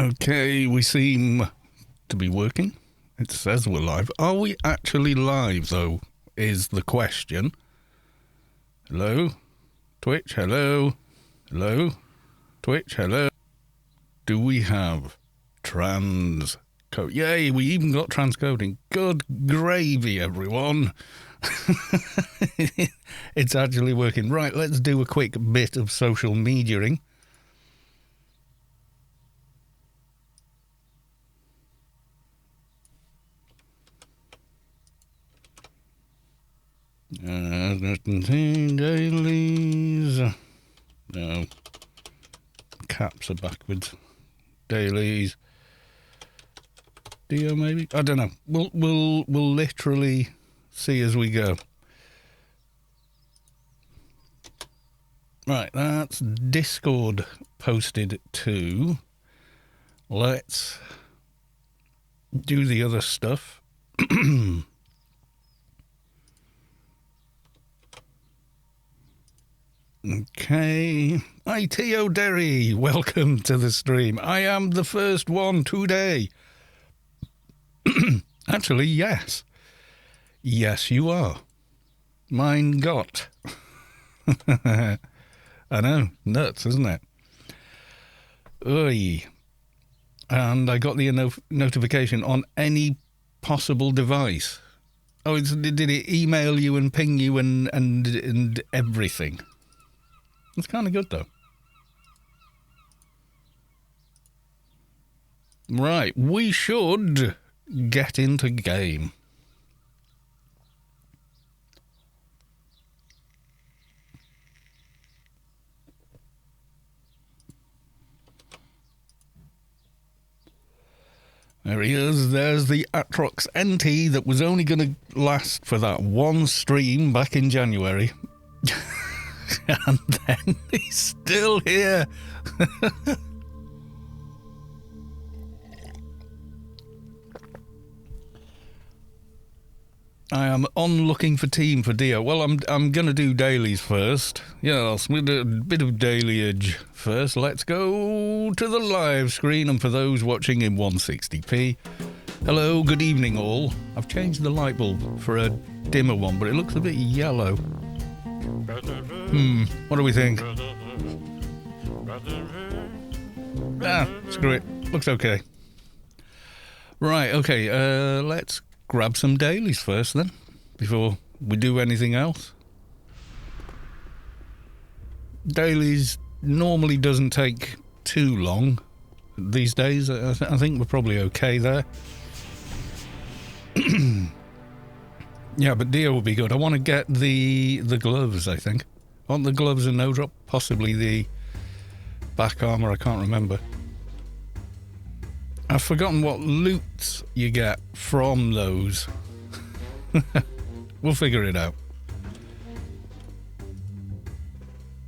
Okay, we seem to be working. It says we're live. Are we actually live, though, is the question. Hello? Twitch, hello? Hello? Twitch, hello? Do we have transcode? Yay, we even got transcoding. Good gravy, everyone. It's actually working. Right, let's do a quick bit of social mediaing. Dailies. No. Caps are backwards. Dailies. Dio maybe? I don't know. We'll literally see as we go. Right, that's Discord posted to. Let's do the other stuff. Okay. Hi, T.O. Derry. Welcome to the stream. I am the first one today. Actually, yes. Yes, you are. Mein Gott. I know. Nuts, isn't it? Oy. And I got the notification on any possible device. Oh, did it email you and ping you and everything? It's kind of good, though. Right, we should get into game. There he is. There's the Atrox NT that was only going to last for that one stream back in January. And then he's still here. I am on looking for team for Dio. Well, I'm going to do dailies first. Yes, we'll do a bit of dailyage first. Let's go to the live screen. And for those watching in 160p, hello, good evening all. I've changed the light bulb for a dimmer one, but it looks a bit yellow. What do we think? Screw it. Looks okay. Right, okay, let's grab some dailies first then, before we do anything else. Dailies normally doesn't take too long these days. I think we're probably okay there. Yeah, but Dio will be good. I want to get the gloves, I think. I want the gloves and no drop, possibly the back armor, I can't remember. I've forgotten what loot you get from those. We'll figure it out.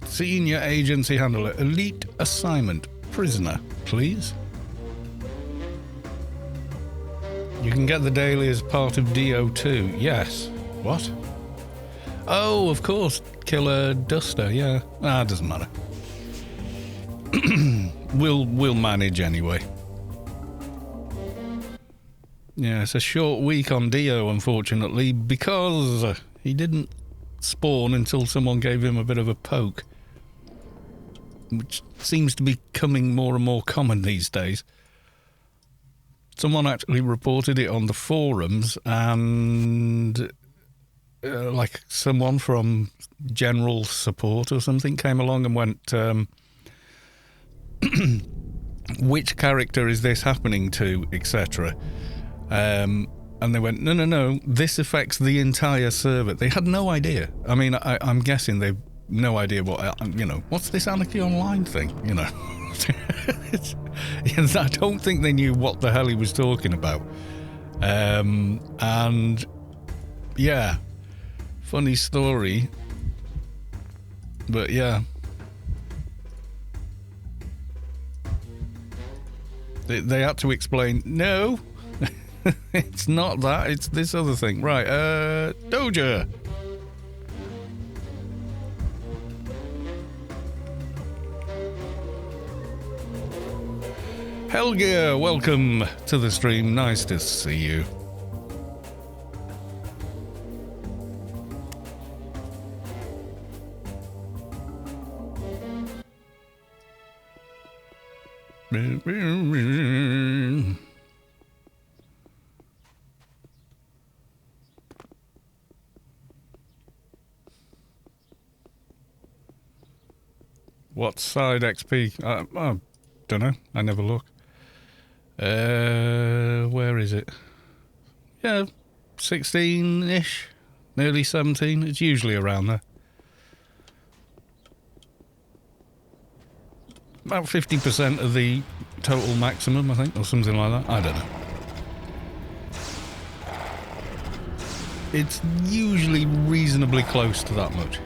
Senior agency handler, elite assignment, prisoner, please. You can get the daily as part of Dio too. Yes. What? Oh, of course. Killer Duster, yeah. It doesn't matter. We'll manage anyway. Yeah, it's a short week on Dio, unfortunately, because he didn't spawn until someone gave him a bit of a poke, which seems to be becoming more and more common these days. Someone actually reported it on the forums, and like someone from general support or something came along and went, which character is this happening to, etc. And they went, no, this affects the entire server. They had no idea. I mean, I'm guessing they've no idea what, what's this Anarchy Online thing, I don't think they knew what the hell he was talking about. And yeah, funny story, but yeah, they had to explain, no, it's not that, it's this other thing. Right, Doja. Helga, welcome to the stream. Nice to see you. What side XP? I don't know. I never look. Where is it? Yeah, 16-ish, nearly 17. It's usually around there. About 50% of the total maximum, I think, or something like that. I don't know. It's usually reasonably close to that much.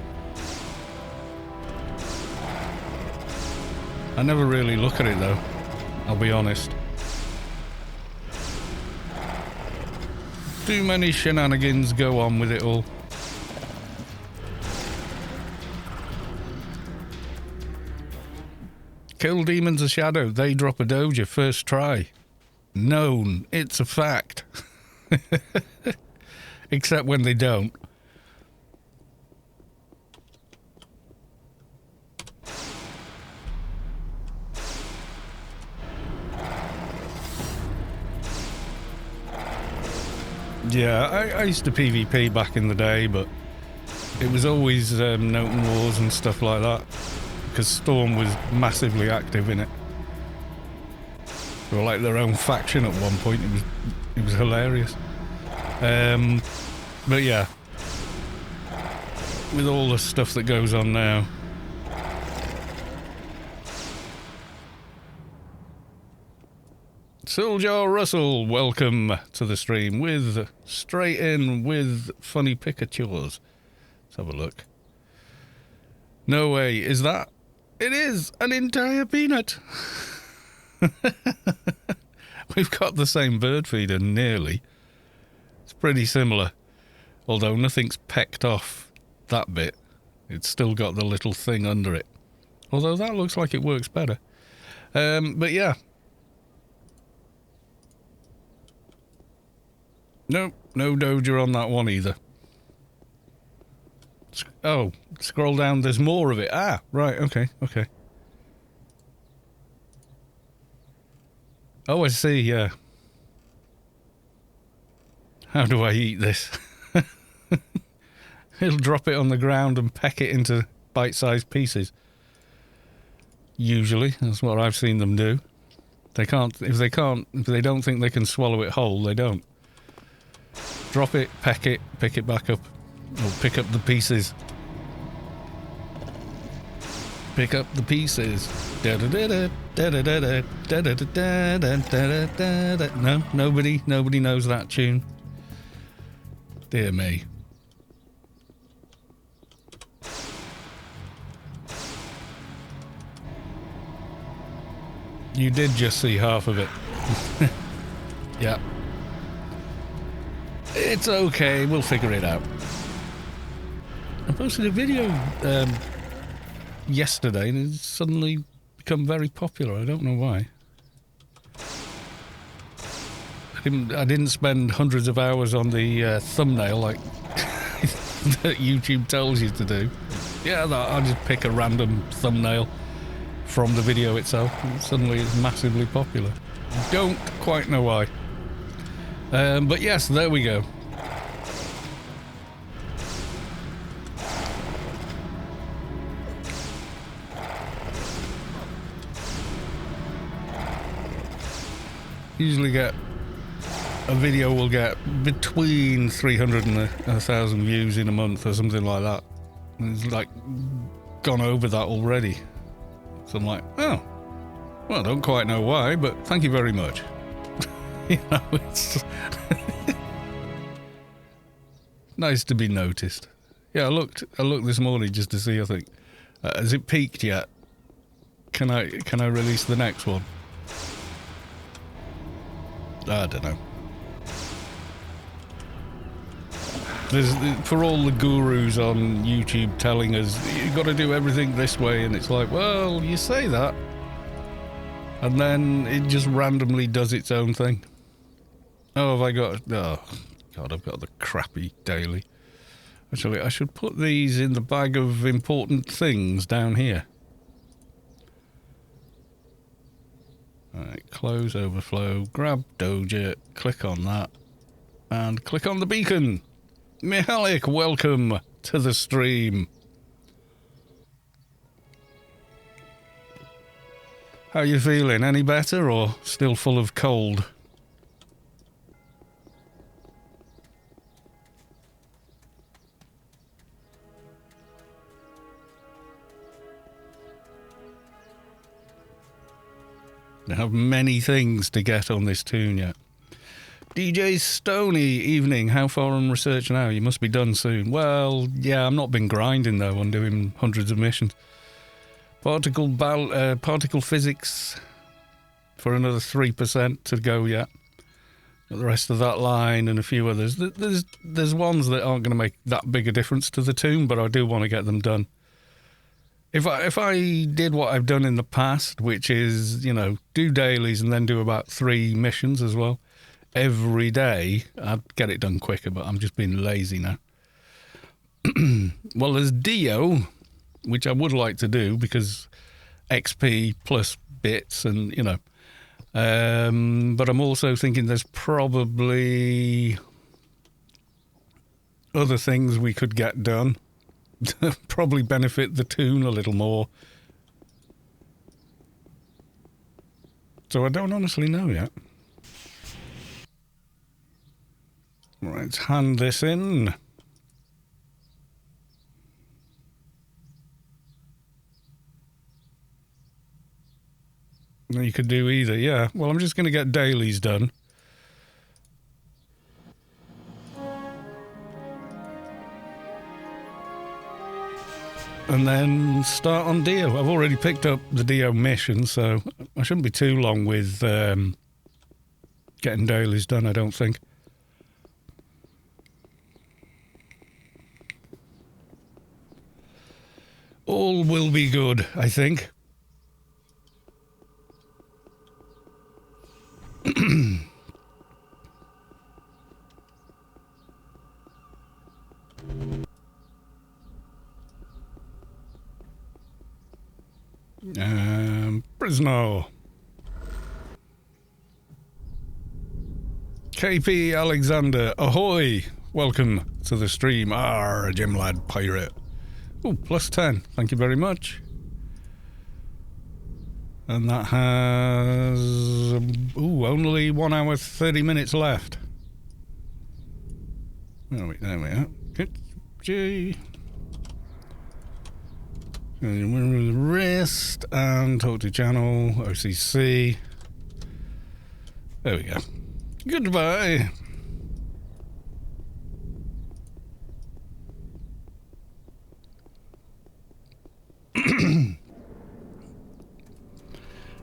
I never really look at it though, I'll be honest. Too many shenanigans go on with it all. Kill demons of shadow, they drop a Doja first try. Known, it's a fact. Except when they don't. Yeah, I used to PvP back in the day, but it was always Noten Wars and stuff like that, because Storm was massively active in it. They were like their own faction at one point. It was hilarious. But yeah, with all the stuff that goes on now. Soldier Russell, welcome to the stream with straight in with funny Pikachus. Let's have a look. No way, is that? It is an entire peanut. We've got the same bird feeder, nearly. It's pretty similar, although nothing's pecked off that bit. It's still got the little thing under it. Although that looks like it works better. But yeah. Nope, no Doja on that one either. Oh, scroll down, there's more of it. Ah, right, okay. Oh, I see, yeah. How do I eat this? He'll drop it on the ground and peck it into bite-sized pieces. Usually, that's what I've seen them do. If they don't think they can swallow it whole, they don't. Drop it, peck it, pick it back up. Or pick up the pieces. Pick up the pieces. No, nobody knows that tune. Dear me. You did just see half of it. Yeah. It's okay, we'll figure it out. I posted a video yesterday and it's suddenly become very popular. I don't know why. I didn't spend hundreds of hours on the thumbnail like that YouTube tells you to do. Yeah, I'll just pick a random thumbnail from the video itself and suddenly it's massively popular. Don't quite know why. But yes, there we go. Usually a video will get between 300 and 1,000 views in a month or something like that. And it's like gone over that already. So I'm like, oh, well, I don't quite know why, but thank you very much. You know, it's nice to be noticed. Yeah, I looked this morning just to see. I think has it peaked yet? Can I release the next one? I don't know. There's for all the gurus on YouTube telling us you've got to do everything this way, and it's like, well, you say that, And then it just randomly does its own thing. Oh, have I got... Oh, God, I've got the crappy daily. Actually, I should put these in the bag of important things down here. Alright, close overflow, grab Doja, click on that, and click on the beacon. Mihalik, welcome to the stream. How you feeling? Any better or still full of cold? I have many things to get on this tune yet. DJ Stony, evening. How far on research now? You must be done soon. Well, yeah, I've not been grinding though on doing hundreds of missions. Particle physics for another 3% to go yet. Got the rest of that line and a few others. There's ones that aren't going to make that big a difference to the tune, but I do want to get them done. If I did what I've done in the past, which is, you know, do dailies and then do about 3 missions as well, every day, I'd get it done quicker, but I'm just being lazy now. Well, there's Dio, which I would like to do because XP plus bits and, you know. But I'm also thinking there's probably other things we could get done. Probably benefit the tune a little more. So I don't honestly know yet. Right, let's hand this in. You could do either, yeah. Well, I'm just going to get dailies done. And then start on Dio. I've already picked up the Dio mission, so I shouldn't be too long with getting dailies done, I don't think. All will be good, I think. Prisoner. KP Alexander, ahoy! Welcome to the stream. Jim Lad Pirate. Oh, +10. Thank you very much. And that has... only 1 hour 30 minutes left. There we are. G. Wrist and talk to channel, OCC. There we go. Goodbye.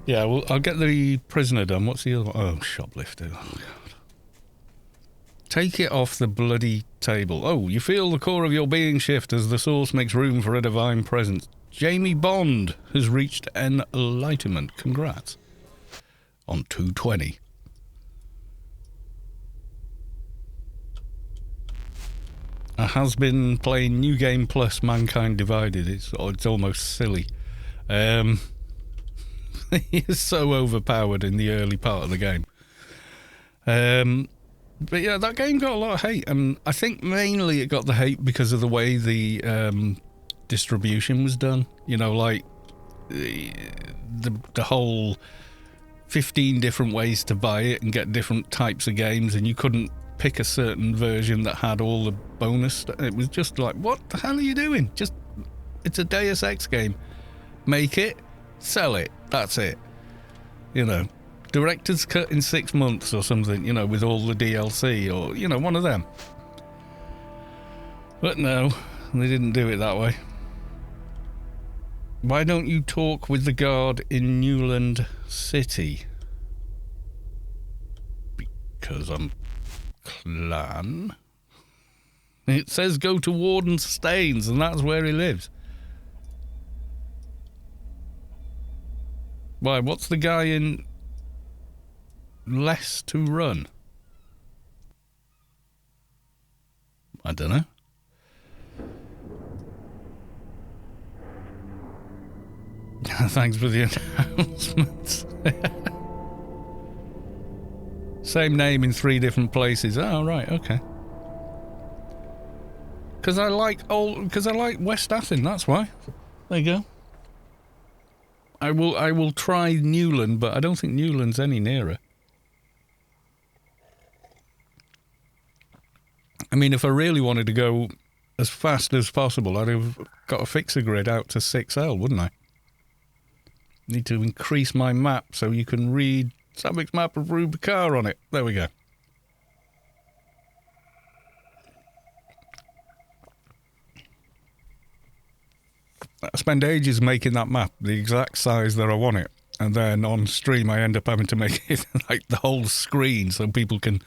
Yeah, well, I'll get the prisoner done. What's the other one? Oh, Shoplifter. Oh, God. Take it off the bloody table. Oh, you feel the core of your being shift as the source makes room for a divine presence. Jamie Bond has reached enlightenment. Congrats. On 220. I has been playing New Game Plus Mankind Divided. It's almost silly. He is so overpowered in the early part of the game. But yeah, that game got a lot of hate, and I think mainly it got the hate because of the way the distribution was done. You know, like the whole 15 different ways to buy it and get different types of games, and you couldn't pick a certain version that had all the bonus stuff. It was just like, what the hell are you doing? It's a Deus Ex game. Make it, sell it, that's it. You know, director's cut in 6 months or something, you know, with all the DLC or, you know, one of them. But no, they didn't do it that way. Why don't you talk with the guard in Newland City? Because I'm clan. It says go to Warden Staines, and that's where he lives. Why, what's the guy in Less to Run? I don't know. Thanks for the announcements. Same name in 3 different places. Oh, right, okay. Because I like West Athen, that's why. There you go. I will try Newland, but I don't think Newland's any nearer. I mean, if I really wanted to go as fast as possible, I'd have got to fix a grid out to 6L, wouldn't I? Need to increase my map so you can read Sabic's map of Rubicar on it. There we go. I spend ages making that map the exact size that I want it, and then on stream I end up having to make it like the whole screen so people can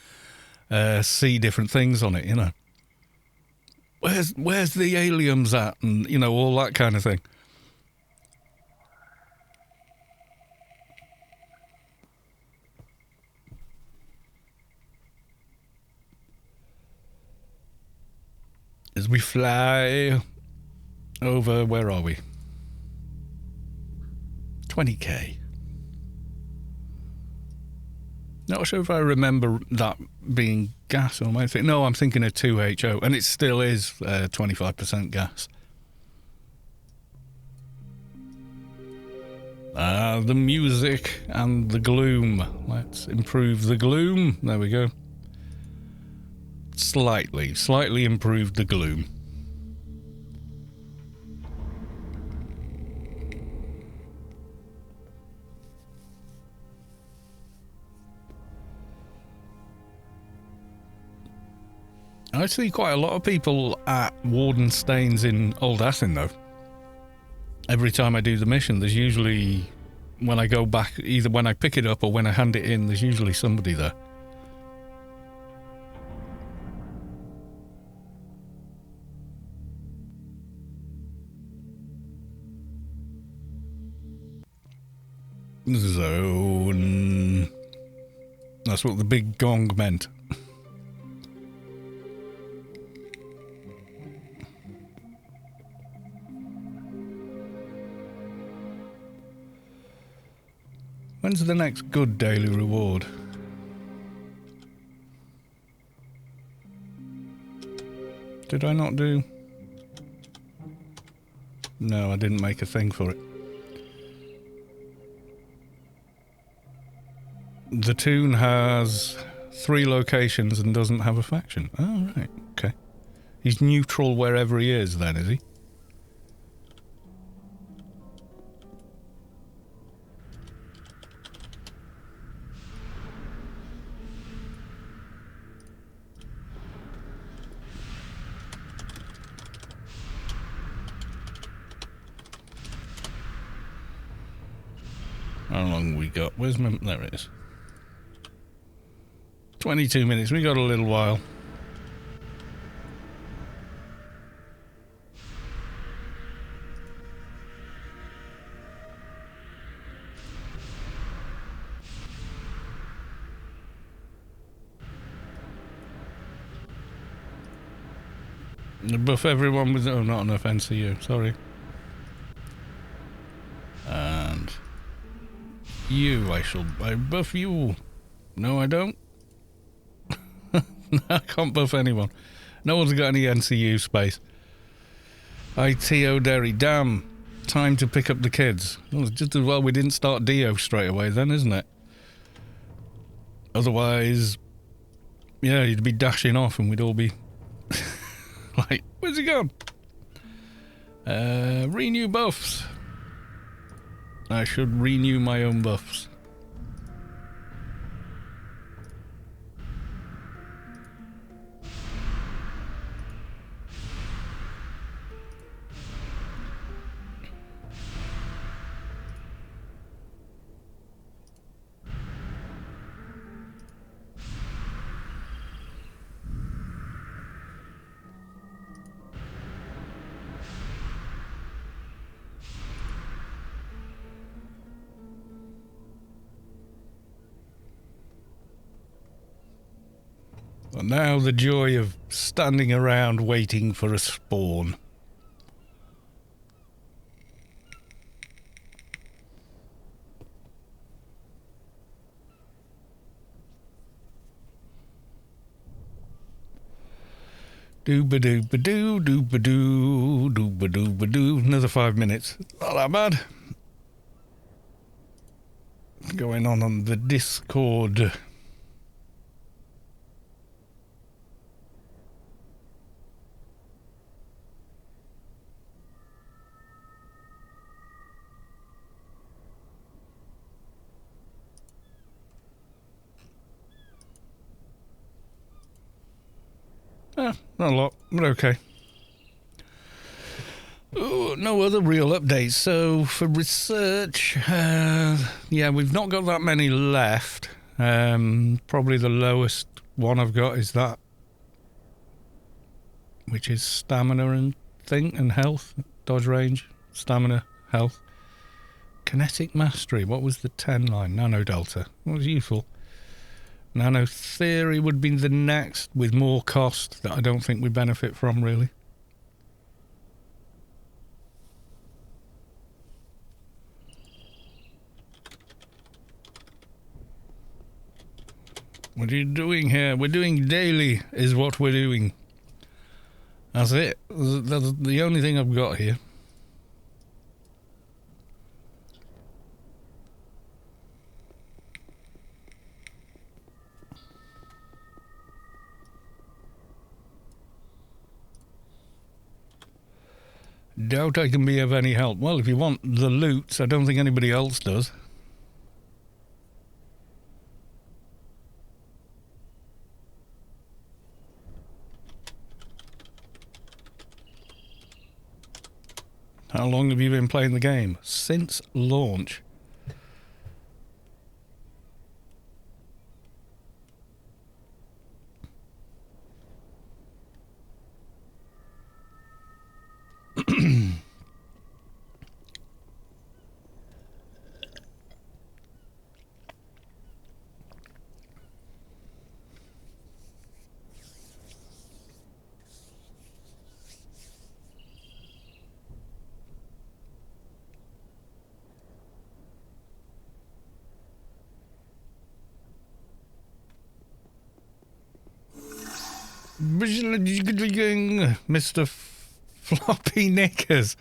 see different things on it, you know. Where's the aliens at, and you know, all that kind of thing. As we fly over, where are we? 20k. Not sure if I remember that being gas or am I thinking? No, I'm thinking of 2HO, and it still is 25% gas. The music and the gloom. Let's improve the gloom. There we go. Slightly improved the gloom. I see quite a lot of people at Warden Stains in Old Athen, though. Every time I do the mission, there's usually, when I go back, either when I pick it up or when I hand it in, there's usually somebody there. Zone. That's what the big gong meant. When's the next good daily reward? Did I not do? No, I didn't make a thing for it. The Toon has 3 locations and doesn't have a faction. Oh, right, okay. He's neutral wherever he is then, is he? How long we got? Where's my... There it is. 22 minutes. We got a little while. Buff everyone with... Oh, not enough NCU. Sorry. And... You, I buff you. No, I don't. I can't buff anyone. No one's got any NCU space. ITO Derry, damn. Time to pick up the kids. Well, it's just as well we didn't start Dio straight away then, isn't it? Otherwise, yeah, you'd be dashing off and we'd all be like, where's he gone? Renew buffs. I should renew my own buffs. So now the joy of standing around waiting for a spawn. Doo-ba-doo-ba-doo, doo-ba-doo, doo-ba-doo-ba-doo. Another 5 minutes. Not that bad. Going on the Discord. Not a lot, but okay. Ooh, no other real updates. So for research, yeah, we've not got that many left. Probably the lowest one I've got is that, which is stamina and health, dodge range, stamina, health, kinetic mastery. What was the 10 line? Nano delta. What was useful? Nano theory would be the next, with more cost that I don't think we benefit from, really. What are you doing here? We're doing daily, is what we're doing. That's it. That's the only thing I've got here. Doubt I can be of any help. Well, if you want the loot, I don't think anybody else does. How long have you been playing the game? Since launch. Mr. Floppy Knickers.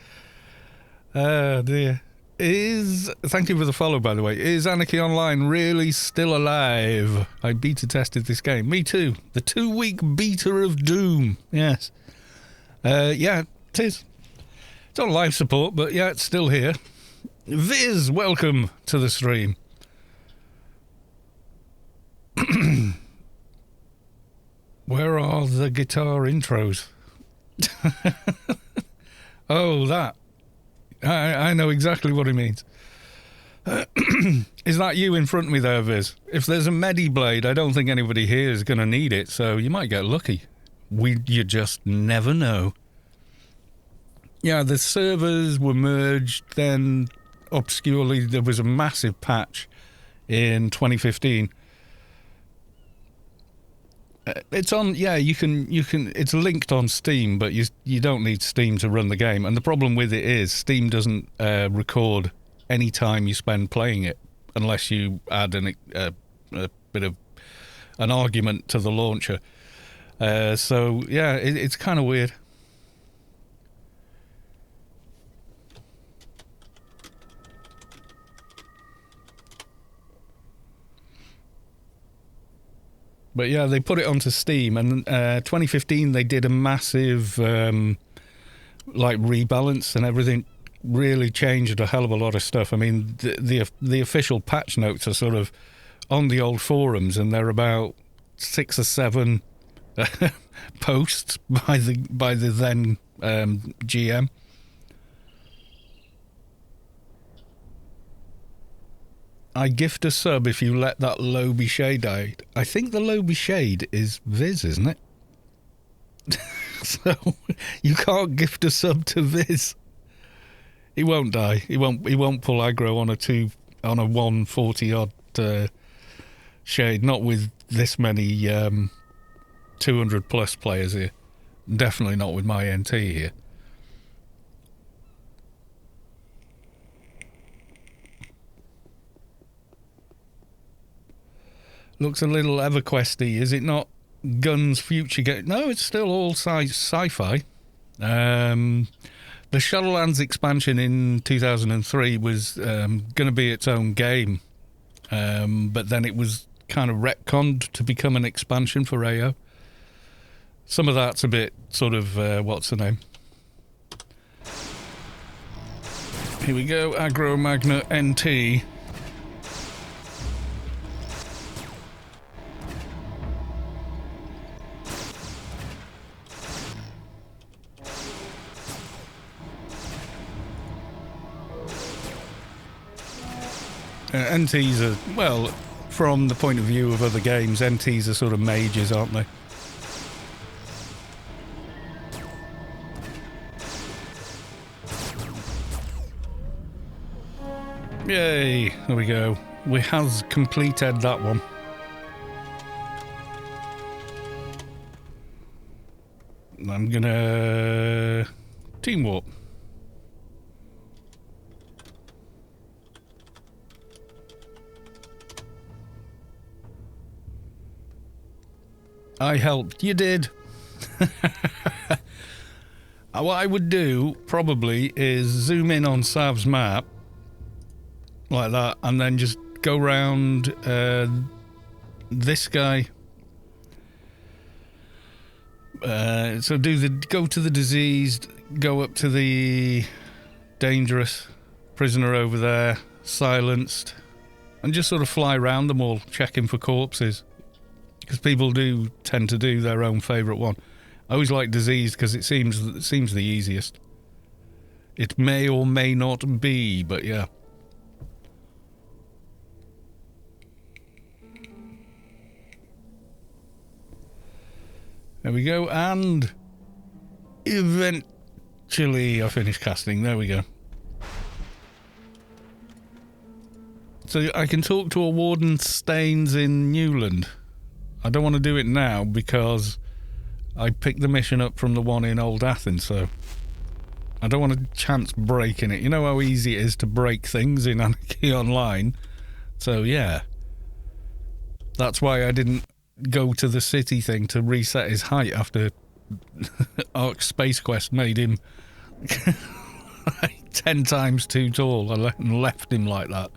Dear. Thank you for the follow, by the way. Is Anarchy Online really still alive? I beta tested this game. Me too. The 2-week beta of Doom. Yes. Yeah, it is. It's on live support, but yeah, it's still here. Viz, welcome to the stream. Where are the guitar intros? Oh, that. I know exactly what he means. Is that you in front of me there, Viz? If there's a Medi-Blade, I don't think anybody here is going to need it, so you might get lucky. You just never know. Yeah, the servers were merged, then obscurely there was a massive patch in 2015. It's on, yeah, you can, it's linked on Steam, but you don't need Steam to run the game. And the problem with it is Steam doesn't record any time you spend playing it, unless you add a bit of an argument to the launcher. So, yeah, it's kind of weird. But yeah, they put it onto Steam, and 2015 they did a massive rebalance, and everything really changed a hell of a lot of stuff. I mean, the official patch notes are sort of on the old forums, and they're about 6 or 7 posts by the then GM. I gift a sub if you let that Lobby Shade die. I think the Lobby Shade is Viz, isn't it? So you can't gift a sub to Viz. He won't die. He won't pull aggro on a 140 odd shade. Not with this many 200 plus players here. Definitely not with my NT here. Looks a little EverQuest-y, is it not? Guns future game. No, it's still all sci-fi. The Shadowlands expansion in 2003 was going to be its own game, but then it was kind of retconned to become an expansion for AO. Some of that's a bit sort of, what's the name? Here we go, Agro Magna NT. NTs are, well, from the point of view of other games, NTs are sort of mages, aren't they? Yay, there we go. We has completed that one. I'm gonna team warp. I helped. You did. What I would do, probably, is zoom in on Sav's map, like that, and then just go round this guy. So go to the diseased, go up to the dangerous prisoner over there, silenced, and just sort of fly around them all, checking for corpses. Because people do tend to do their own favourite one. I always like diseased because it seems the easiest. It may or may not be, but yeah. There we go, and eventually I finish casting. There we go. So I can talk to a Warden Staines in Newland. I don't want to do it now because I picked the mission up from the one in Old Athens, so I don't want to chance breaking it. You know how easy it is to break things in Anarchy Online? So yeah. That's why I didn't go to the city thing to reset his height after Ark Space Quest made him 10 times too tall and left him like that.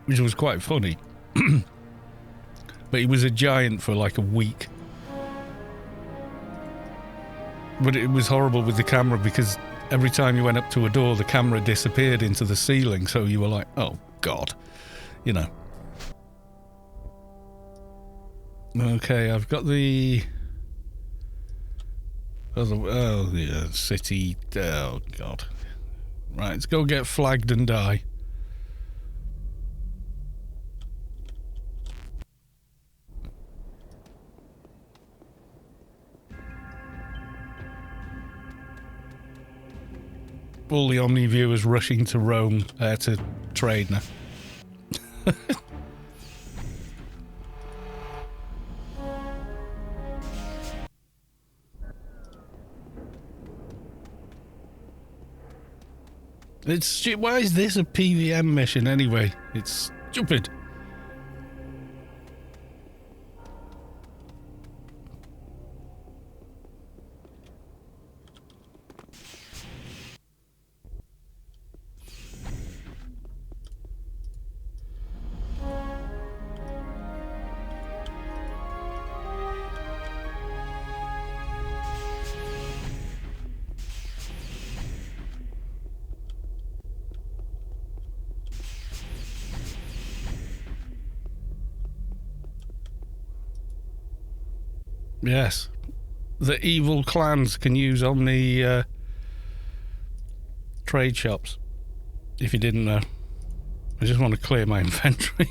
Which was quite funny. But he was a giant for like a week. But it was horrible with the camera because every time you went up to a door, the camera disappeared into the ceiling, so you were like, oh God, you know. Okay, I've got the... Oh, yeah, city... Oh, God. Right, let's go get flagged and die. All the Omni viewers rushing to Rome to trade now. Why is this a PVM mission anyway? It's stupid. Yes. The evil clans can use Omni trade shops. If you didn't know. I just want to clear my inventory.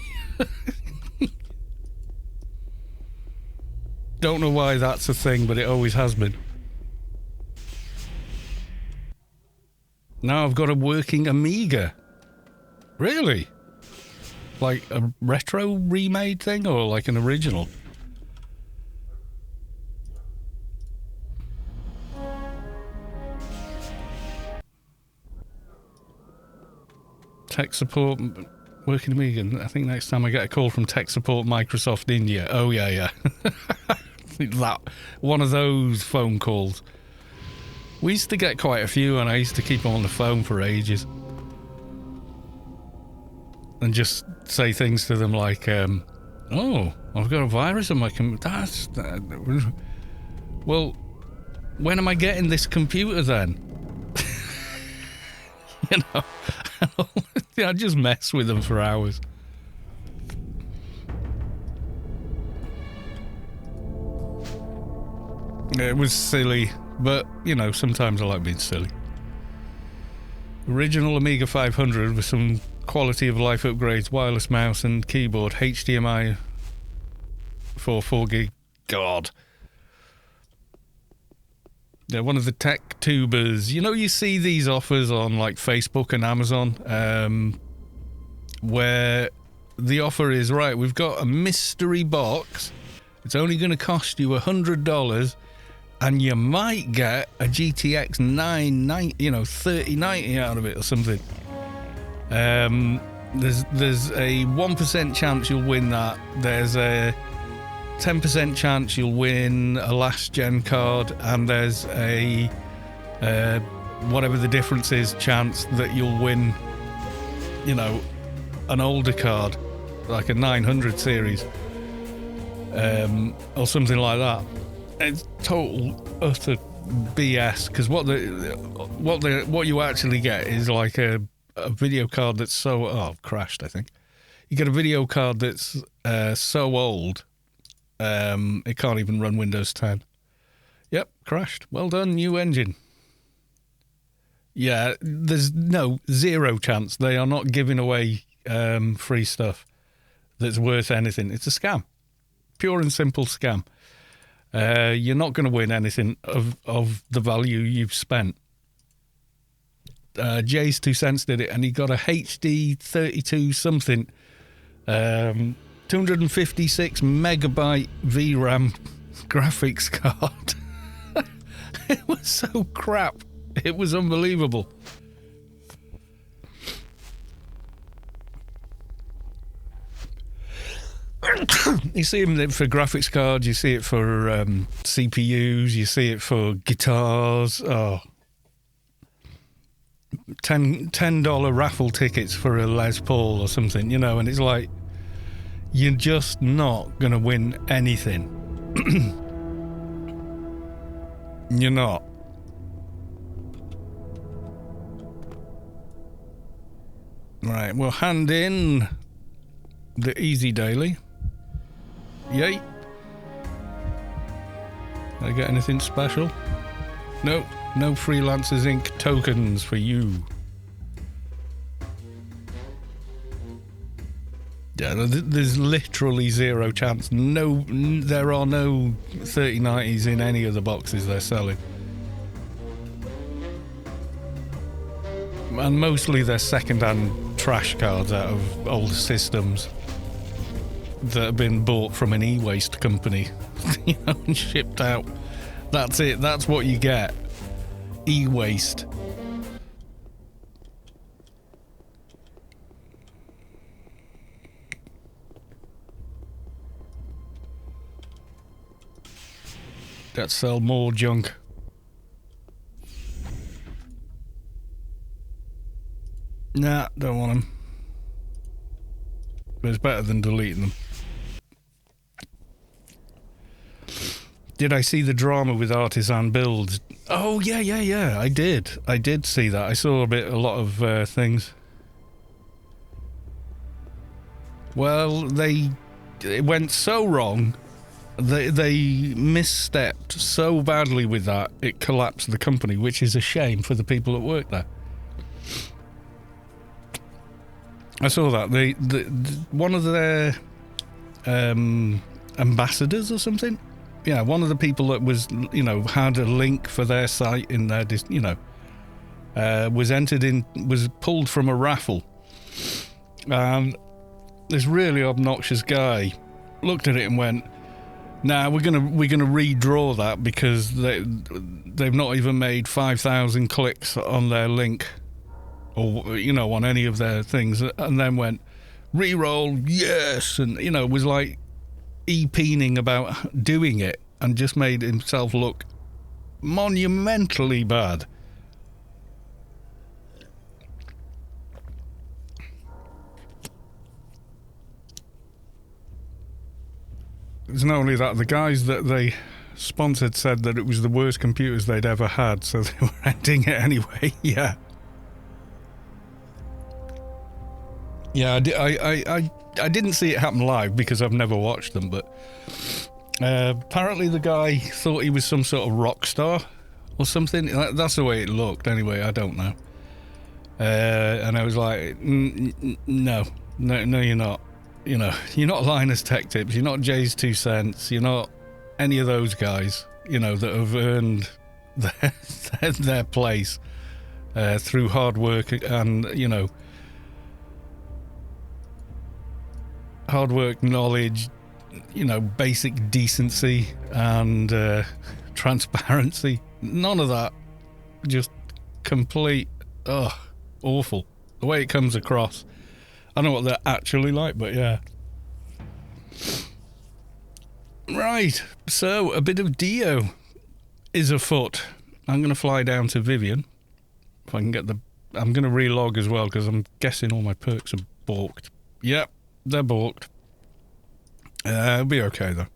Don't know why that's a thing, but it always has been. Now I've got a working Amiga. Really? Like a retro remade thing or like an original? Tech support working Amiga. I think next time I get a call from tech support Microsoft India. Oh yeah. That one of those phone calls. We used to get quite a few, and I used to keep them on the phone for ages, and just say things to them like, "Oh, I've got a virus on my computer." Well, when am I getting this computer then? You know. I just mess with them for hours. It was silly, but, you know, sometimes I like being silly. Original Amiga 500 with some quality of life upgrades, wireless mouse and keyboard, HDMI for 4 gig. God. Yeah, one of the tech tubers. You know, you see these offers on like Facebook and Amazon, where the offer is, right, we've got a mystery box. It's only going to cost you $100, and you might get a GTX 990, 3090 out of it or something. There's a 1% chance you'll win that. There's a 10% chance you'll win a last gen card, and there's a whatever the difference is chance that you'll win, an older card like a 900 series or something like that. It's total utter BS, because what you actually get is like a video card that's crashed. I think you get a video card that's so old. It can't even run Windows 10. Yep, crashed. Well done, new engine. Yeah, there's zero chance. They are not giving away free stuff that's worth anything. It's a scam. Pure and simple scam. You're not going to win anything of the value you've spent. Jay's 2 cents did it, and he got a HD 32 something. 256 megabyte VRAM graphics card. It was so crap. It was unbelievable. You see them for graphics cards, you see it for CPUs, you see it for guitars. $10 raffle tickets for a Les Paul or something, and it's like, you're just not going to win anything. You're not. Right, we'll hand in the Easy Daily. Yay. Did I get anything special? No Freelancers Inc. tokens for you. Yeah, there's literally zero chance. There are no 3090s in any of the boxes they're selling. And mostly they're second-hand trash cards out of old systems that have been bought from an e-waste company, and shipped out. That's it. That's what you get. E-waste. Let's sell more junk. Nah, don't want them. But it's better than deleting them. Did I see the drama with Artisan Builds? Oh, yeah. I did see that. I saw a lot of things. Well, it went so wrong. They misstepped so badly with that, it collapsed the company, which is a shame for the people that work there. I saw that. One of their ambassadors or something, one of the people that was, had a link for their site in their, was pulled from a raffle. this really obnoxious guy looked at it and went, "Nah, we're gonna redraw that because they've not even made 5,000 clicks on their link, or on any of their things," and then went, "Re-roll, yes," and was like e-peening about doing it, and just made himself look monumentally bad. It's not only that, the guys that they sponsored said that it was the worst computers they'd ever had, so they were ending it anyway. Yeah. Yeah, I didn't see it happen live because I've never watched them, but apparently the guy thought he was some sort of rock star or something. That's the way it looked anyway, I don't know. And I was like, no, you're not. You're not Linus Tech Tips, you're not Jay's 2 Cents, you're not any of those guys, that have earned their place through hard work and, hard work, knowledge, basic decency and transparency. None of that. Just complete, awful. The way it comes across. I don't know what they're actually like, but yeah. Right, so a bit of Dio is afoot. I'm going to fly down to Vivian. If I can get I'm going to relog as well, because I'm guessing all my perks are balked. Yep, they're balked. It'll be okay, though.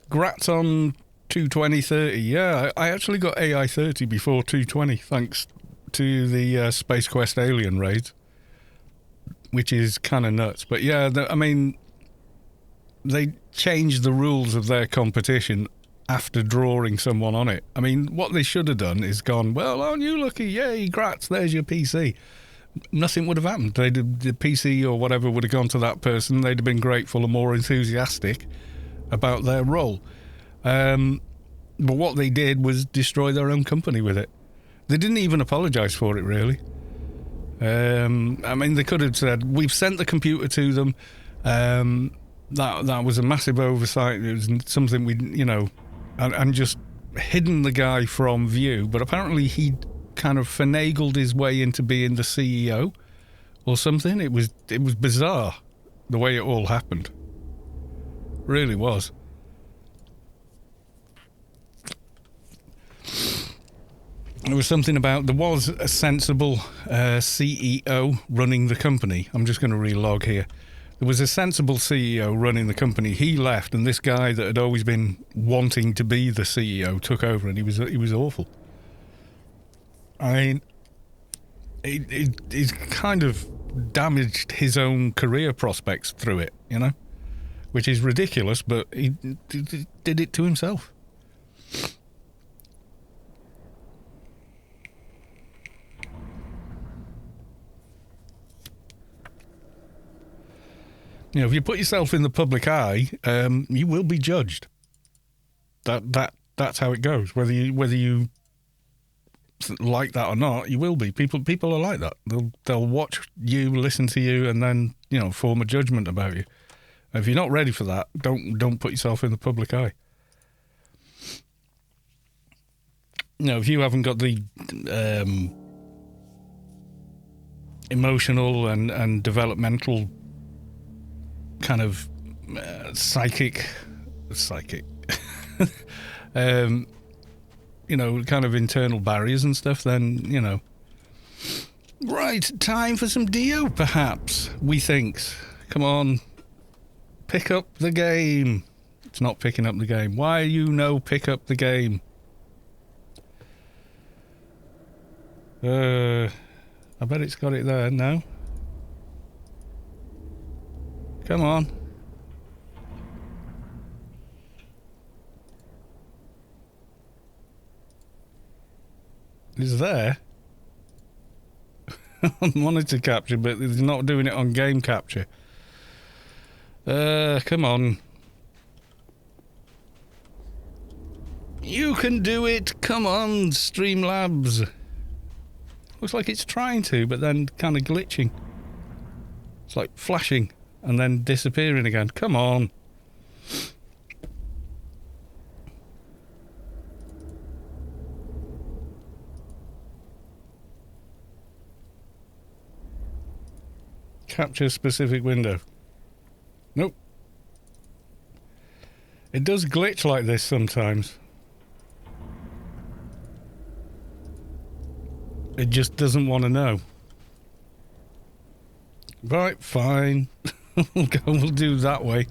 Grats on 22030. Yeah, I actually got AI 30 before 220, thanks to the Space Quest Alien raids, which is kind of nuts. But yeah, they changed the rules of their competition after drawing someone on it. I mean, what they should have done is gone, well, aren't you lucky? Yay, grats, there's your PC. Nothing would have happened. The PC or whatever would have gone to that person. They'd have been grateful and more enthusiastic about their role. But what they did was destroy their own company with it. They didn't even apologise for it, really. They could have said, we've sent the computer to them. That was a massive oversight. It was something and just hidden the guy from view. But apparently he'd kind of finagled his way into being the CEO or something. It was bizarre the way it all happened. Really was. There was something about, there was a sensible CEO running the company. I'm just going to relog here. There was a sensible CEO running the company. He left, and this guy that had always been wanting to be the CEO took over, and he was awful. I mean, he's kind of damaged his own career prospects through it, which is ridiculous, but he did it to himself. If you put yourself in the public eye, you will be judged. That's how it goes. Whether you like that or not, you will be. People are like that. They'll watch you, listen to you, and then form a judgment about you. If you're not ready for that, don't put yourself in the public eye. If you haven't got the emotional and developmental kind of psychic kind of internal barriers and stuff, then right, time for some Dio, perhaps, we thinks. Come on, pick up the game. It's not picking up the game. Why pick up the game? I bet it's got it there. No, come on. It's there on monitor capture, but it's not doing it on game capture. Come on. You can do it. Come on, Streamlabs. Looks like it's trying to, but then kind of glitching. It's like flashing and then disappearing again. Come on. Capture specific window. Nope. It does glitch like this sometimes. It just doesn't want to know. Right, fine. We'll do that way.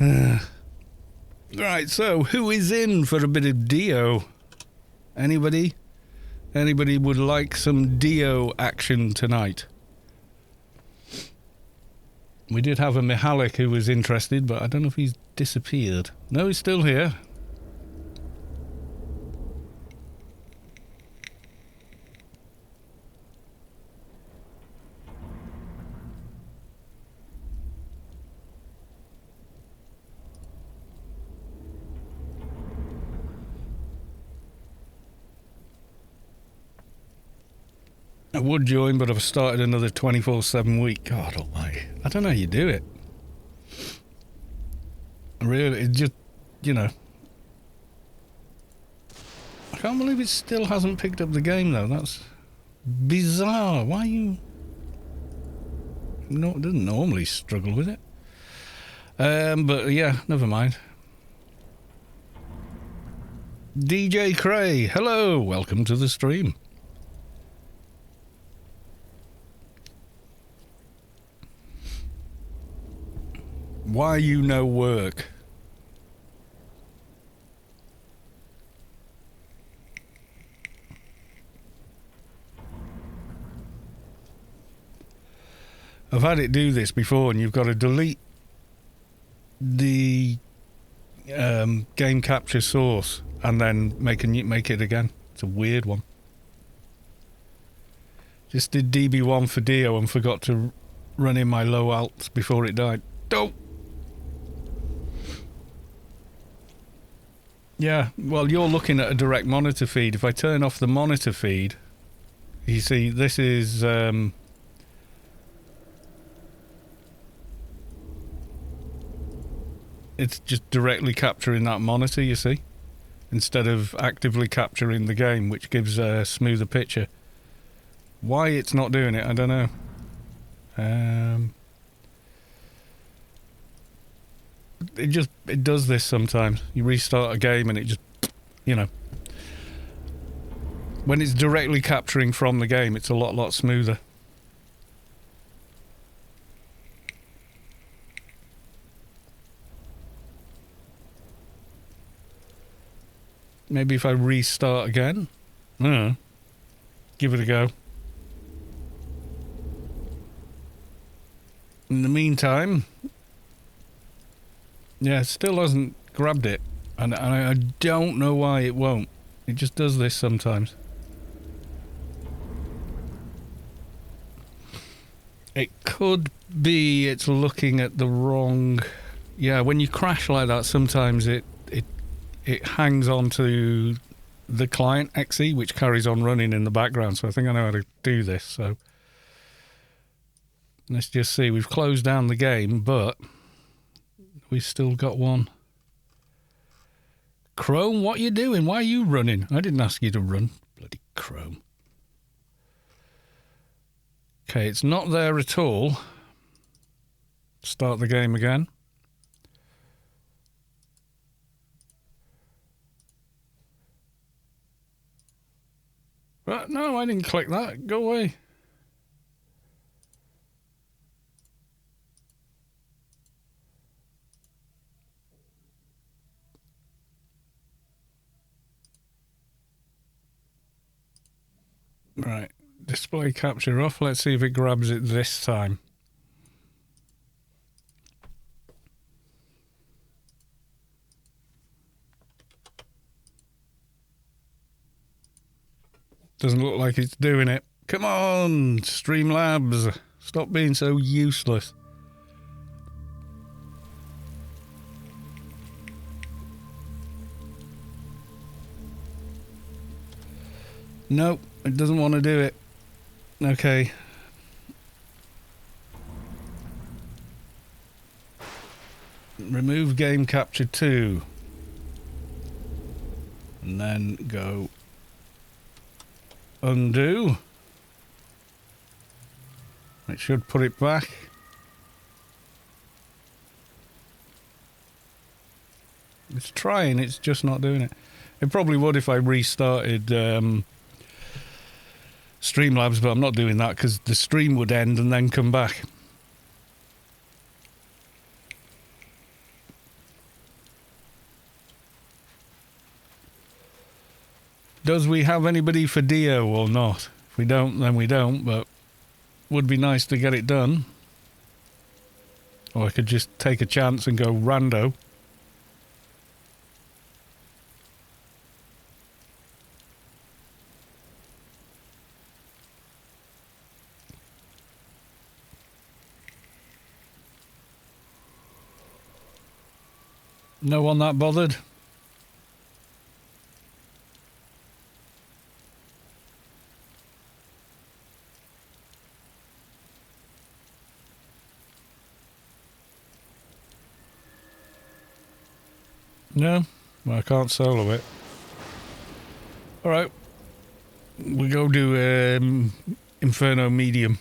Right, so who is in for a bit of Dio? Anybody? Anybody would like some Dio action tonight? We did have a Mihalik who was interested, but I don't know if he's disappeared. No, he's still here. I would join, but I've started another 24/7 week. God almighty. I don't know how you do it. Really, it just, you know. I can't believe it still hasn't picked up the game, though. That's bizarre. Why you... No, it doesn't normally struggle with it. But yeah, never mind. DJ Cray, hello. Welcome to the stream. Why you no work? I've had it do this before, and you've got to delete the game capture source and then make it again. It's a weird one. Just did DB1 for Dio and forgot to run in my low alts before it died. Don't. Yeah, well, you're looking at a direct monitor feed. If I turn off the monitor feed, you see, this is... it's just directly capturing that monitor, you see, instead of actively capturing the game, which gives a smoother picture. Why it's not doing it, I don't know. It does this sometimes. You restart a game and it just, you know, when it's directly capturing from the game, it's a lot smoother. Maybe if I restart again. Give it a go. In the meantime, yeah, it still hasn't grabbed it. And I don't know why it won't. It just does this sometimes. It could be it's looking at the wrong... Yeah, when you crash like that, sometimes it hangs on to the client exe, which carries on running in the background. So I think I know how to do this. So let's just see. We've closed down the game, but we've still got one. Chrome, what you doing? Why are you running? I didn't ask you to run. Bloody Chrome. Okay, it's not there at all. Start the game again. No, I didn't click that. Go away. Right. Display capture off. Let's see if it grabs it this time. Doesn't look like it's doing it. Come on, Streamlabs. Stop being so useless. Nope, it doesn't want to do it. Okay. remove game capture 2. And then go undo. It should put it back. It's trying, it's just not doing it. It probably would if I restarted Streamlabs, but I'm not doing that because the stream would end and then come back. Does we have anybody for Dio or not? If we don't, then we don't, but would be nice to get it done. Or I could just take a chance and go rando. No one that bothered? No? Well, I can't solo it. Alright. We go do Inferno Medium.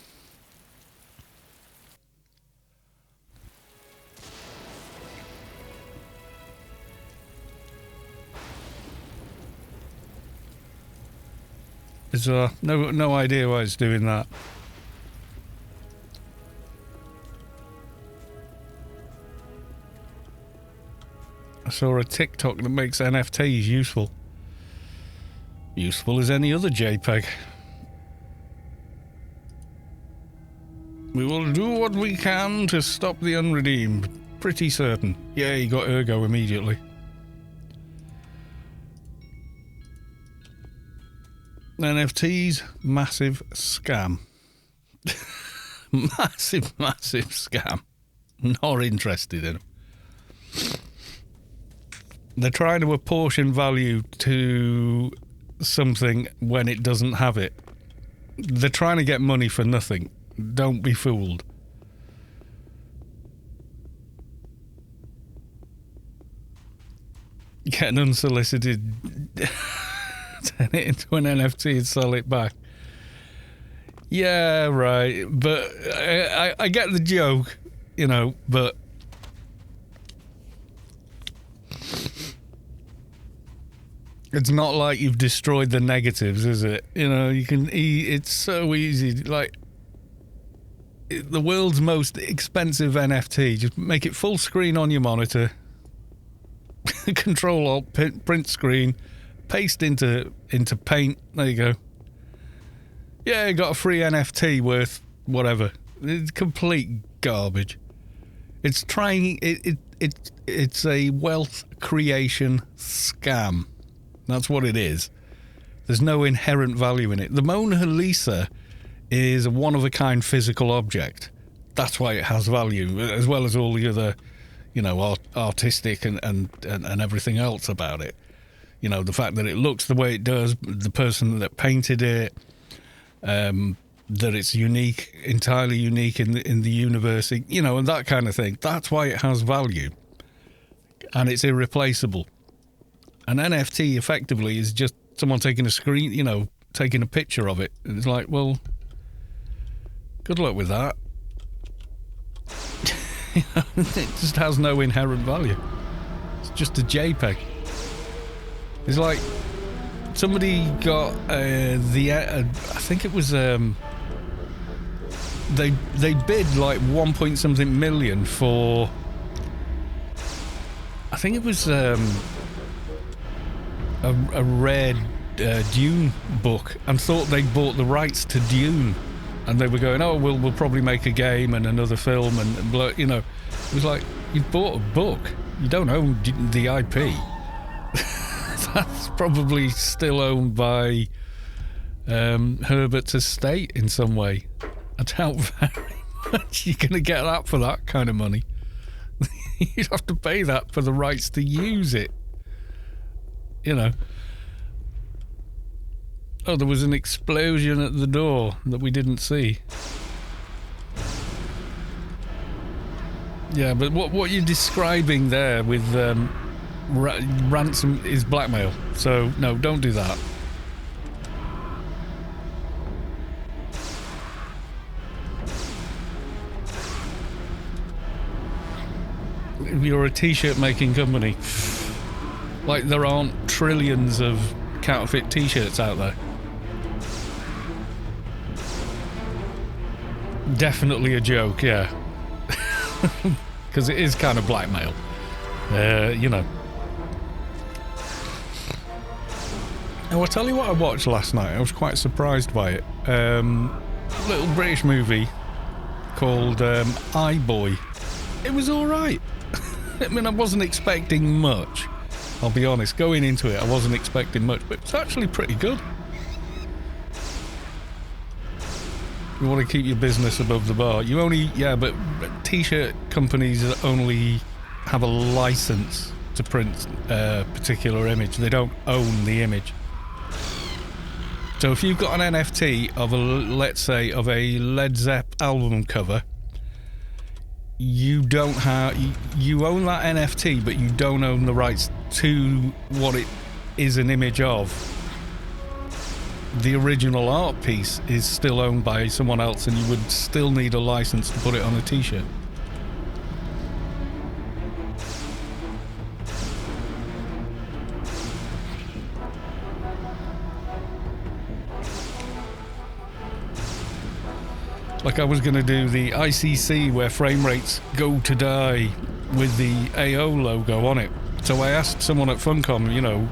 Is no idea why it's doing that. I saw a TikTok that makes NFTs useful. Useful as any other JPEG. We will do what we can to stop the unredeemed. Pretty certain. Yeah, you got Ergo immediately. NFTs, massive scam. massive scam. Not interested in them. They're trying to apportion value to something when it doesn't have it. They're trying to get money for nothing. Don't be fooled. Get an unsolicited... turn it into an NFT and sell it back. Yeah, right. But I get the joke, you know, but... It's not like you've destroyed the negatives, is it? You know, you can... It's so easy. Like, the world's most expensive NFT. Just make it full screen on your monitor. Control-Alt, print screen. Paste into Paint. There you go. Yeah, got a free NFT worth whatever. It's complete garbage. It's trying... It's a wealth creation scam. That's what it is. There's no inherent value in it. The Mona Lisa is a one-of-a-kind physical object. That's why it has value, as well as all the other, you know, artistic and everything else about it. You know, the fact that it looks the way it does, the person that painted it, that it's unique, entirely unique in the universe, you know, and that kind of thing. That's why it has value. And it's irreplaceable. An NFT effectively is just someone taking a screen, you know, taking a picture of it. And it's like, well, good luck with that. You know, it just has no inherent value. It's just a JPEG. It's like somebody got I think it was they bid like 1 point something million for, I think it was a rare Dune book, and thought they'd bought the rights to Dune, and they were going, oh, we'll probably make a game and another film and you know, it was like, you've bought a book, you don't own the IP. That's probably still owned by Herbert's estate in some way. I doubt very much you're going to get that for that kind of money. You'd have to pay that for the rights to use it. You know. Oh, there was an explosion at the door that we didn't see. Yeah, but what you're describing there with ransom is blackmail. So, no, don't do that. You're a t-shirt making company. Like, there aren't trillions of counterfeit t-shirts out there. Definitely a joke, yeah. Because it is kind of blackmail. You know. Oh, I'll tell you what I watched last night. I was quite surprised by it. Little British movie called iBoy. It was alright. I mean, I wasn't expecting much. I'll be honest. Going into it, I wasn't expecting much. But it's actually pretty good. You want to keep your business above the bar. You only, but t-shirt companies only have a license to print a particular image. They don't own the image. So if you've got an NFT of let's say, of a Led Zepp album cover, you don't have, you own that NFT, but you don't own the rights to what it is an image of. The original art piece is still owned by someone else, and you would still need a license to put it on a t-shirt. Like I was going to do the ICC where frame rates go to die with the AO logo on it. So I asked someone at Funcom, you know,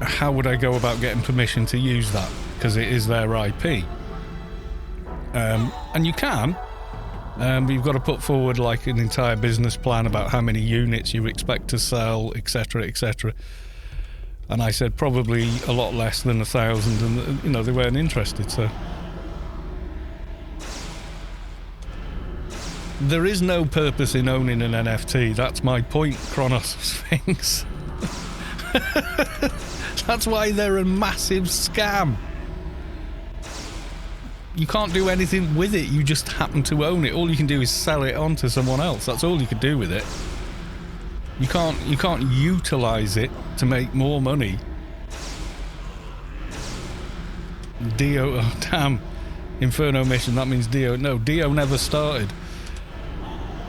how would I go about getting permission to use that? Because it is their IP. And you can, but you've got to put forward like an entire business plan about how many units you expect to sell, etc., etc. And I said probably a lot less than 1,000, and you know, they weren't interested. So there is no purpose in owning an NFT. That's my point, Kronos Sphinx. That's why they're a massive scam. You can't do anything with it. You just happen to own it. All you can do is sell it on to someone else. That's all you could do with it. You can't utilize it to make more money. Dio, oh damn, Inferno Mission. That means Dio. No, Dio never started.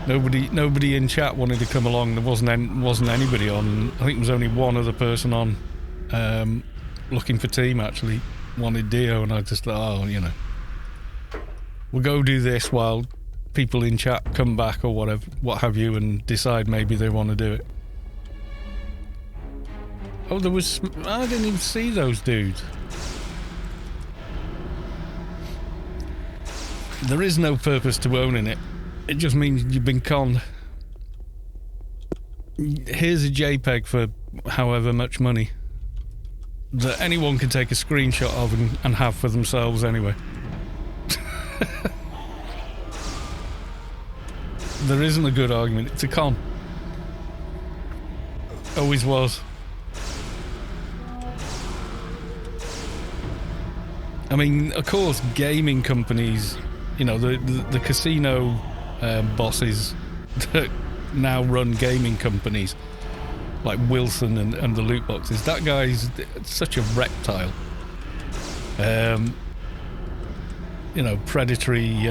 Nobody in chat wanted to come along. There wasn't anybody on. I think there was only one other person on. Looking for team actually wanted Dio, and I just thought, oh, you know, we'll go do this while people in chat come back or whatever, what have you, and decide maybe they want to do it. Oh, I didn't even see those dudes. There is no purpose to owning it. It just means you've been conned. Here's a JPEG for however much money that anyone can take a screenshot of and have for themselves anyway. There isn't a good argument. It's a con. Always was. I mean, of course, gaming companies, you know, the casino bosses that now run gaming companies, like Wilson and the loot boxes. That guy's such a reptile. You know, predatory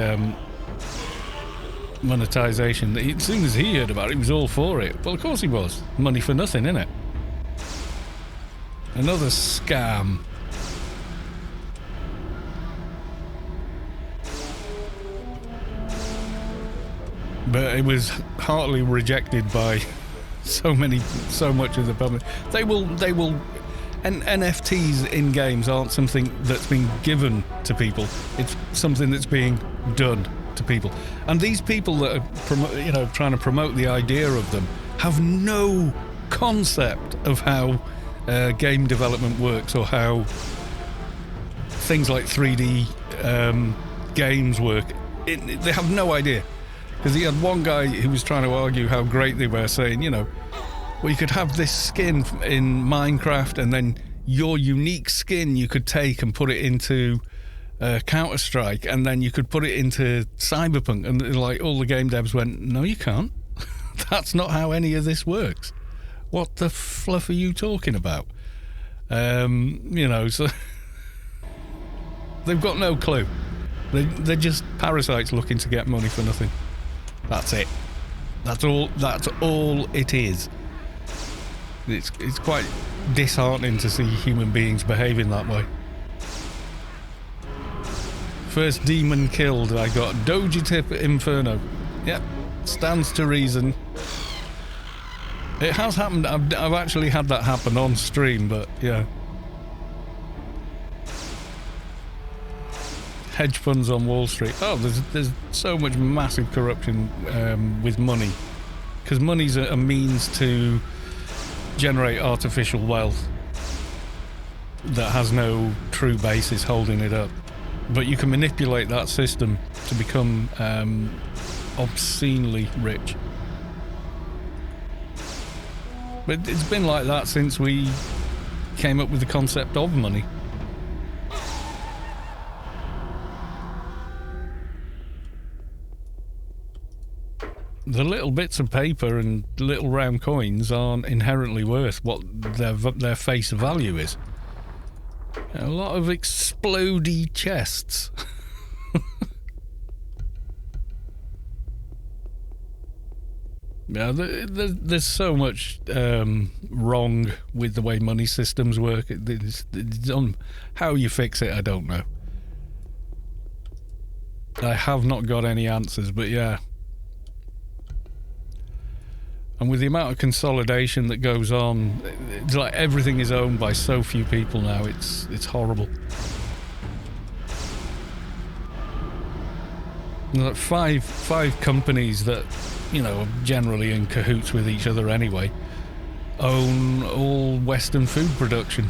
monetization. As soon as he heard about it, he was all for it. Well, of course he was. Money for nothing, innit? Another scam. But it was heartily rejected by so much of the public. They will, and NFTs in games aren't something that's been given to people. It's something that's being done to people. And these people that are trying to promote the idea of them have no concept of how game development works, or how things like 3D games work. They have no idea. Because he had one guy who was trying to argue how great they were, saying, you know, well, you could have this skin in Minecraft, and then your unique skin you could take and put it into Counter-Strike, and then you could put it into Cyberpunk, and like all the game devs went, no you can't. That's not how any of this works. What the fluff are you talking about? So they've got no clue. They're just parasites looking to get money for nothing. That's it. That's all it is. It's quite disheartening to see human beings behaving that way. First demon killed, I got Doji Tip Inferno. Yep, stands to reason. It has happened. I've actually had that happen on stream, but yeah. Hedge funds on Wall Street. Oh, there's so much massive corruption with money, because money's a means to generate artificial wealth that has no true basis holding it up. But you can manipulate that system to become obscenely rich. But it's been like that since we came up with the concept of money. The little bits of paper and little round coins aren't inherently worth what their face value is. A lot of explodey chests. Yeah, there's so much wrong with the way money systems work. It's how you fix it, I don't know. I have not got any answers, but yeah. And with the amount of consolidation that goes on, it's like everything is owned by so few people now. It's horrible. Like five companies that, are generally in cahoots with each other anyway, own all Western food production.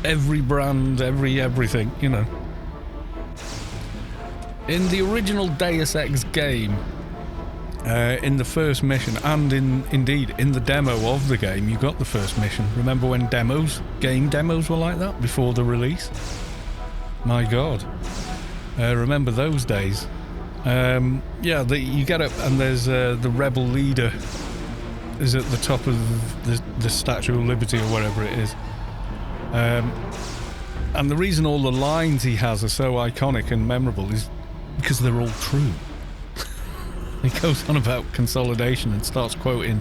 Every brand, everything, In the original Deus Ex game, in the first mission, and indeed in the demo of the game, you got the first mission. Remember when game demos were like that before the release? My God. Remember those days. You get up and there's the rebel leader is at the top of the Statue of Liberty or whatever it is. And the reason all the lines he has are so iconic and memorable is because they're all true. He goes on about consolidation and starts quoting,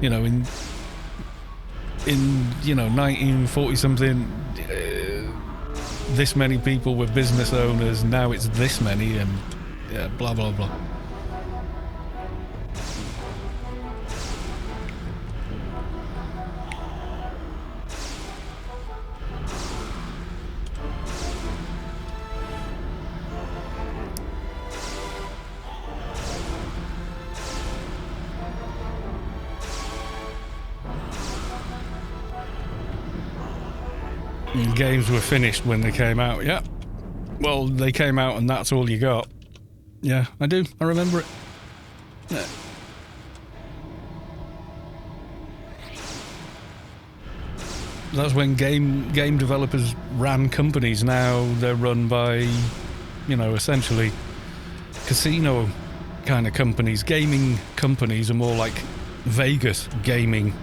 in 1940 something, this many people were business owners, now it's this many, and blah blah blah. Games were finished when they came out. Yeah. Well, they came out and that's all you got. Yeah, I do. I remember it. Yeah. That's when game developers ran companies. Now they're run by, essentially casino kind of companies. Gaming companies are more like Vegas gaming.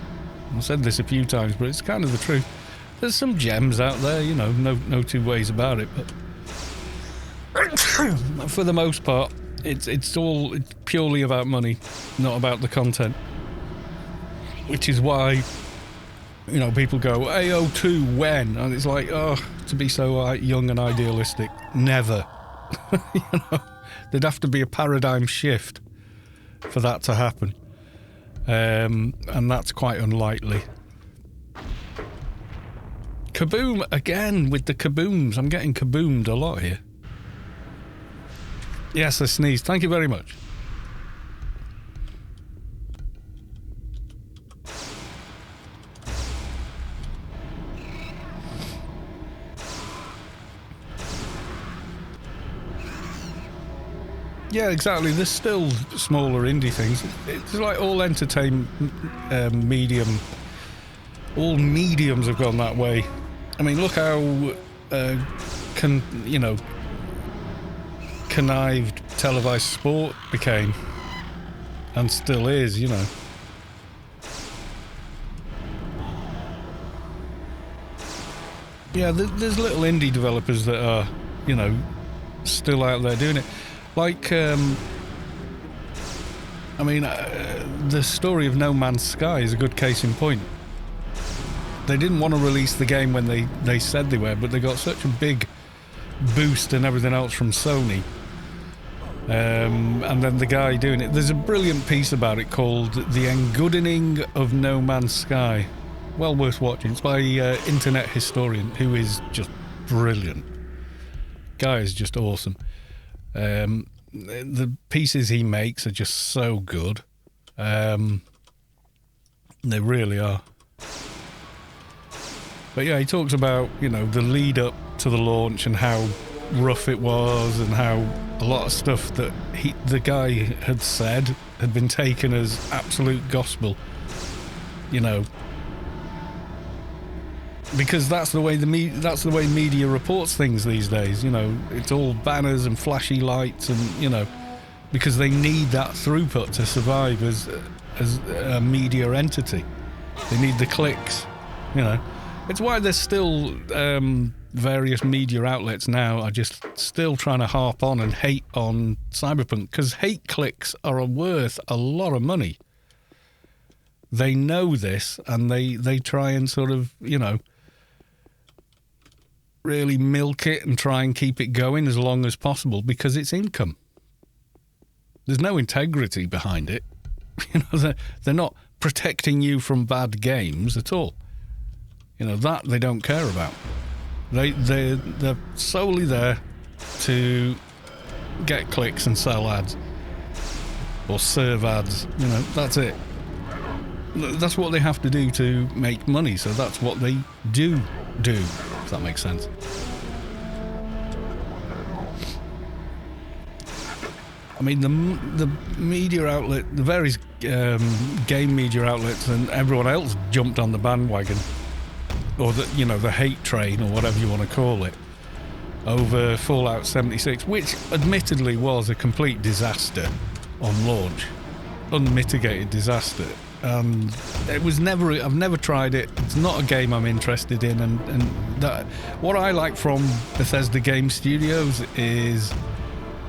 I've said this a few times, but it's kind of the truth. There's some gems out there, no two ways about it, but for the most part, it's purely about money, not about the content. Which is why, people go, AO2 when? And it's like, to be so young and idealistic, never. There'd have to be a paradigm shift for that to happen. And that's quite unlikely. Kaboom again with the kabooms. I'm getting kaboomed a lot here. Yes, I sneezed. Thank you very much. Yeah, exactly. There's still smaller indie things. It's like all entertainment medium. All mediums have gone that way. I mean, look how connived televised sport became, and still is, you know. Yeah, there's little indie developers that are, you know, still out there doing it. Like, the story of No Man's Sky is a good case in point. They didn't want to release the game when they said they were, but they got such a big boost and everything else from Sony. And then the guy doing it, there's a brilliant piece about it called The Engoodening of No Man's Sky. Well worth watching. It's by internet historian who is just brilliant. Guy is just awesome. The pieces he makes are just so good. They really are. But yeah, he talks about, you know, the lead up to the launch and how rough it was, and how a lot of stuff that the guy had said had been taken as absolute gospel, you know, because that's the way media reports things these days. You know, it's all banners and flashy lights, and you know, because they need that throughput to survive as a media entity. They need the clicks, you know. It's why there's still various media outlets now are just still trying to harp on and hate on Cyberpunk, because hate clicks are worth a lot of money. They know this, and they try and sort of, you know, really milk it and try and keep it going as long as possible because it's income. There's no integrity behind it. You know, they're not protecting you from bad games at all. You know, that they don't care about. They're solely there to get clicks and sell ads or serve ads. You know, that's it. That's what they have to do to make money. So that's what they do. If that makes sense. I mean, the media outlet, the various game media outlets, and everyone else jumped on the bandwagon, or the hate train, or whatever you want to call it, over Fallout 76, which admittedly was a complete disaster on launch, unmitigated disaster. And I've never tried it. It's not a game I'm interested in, and that, what I like from Bethesda Game Studios is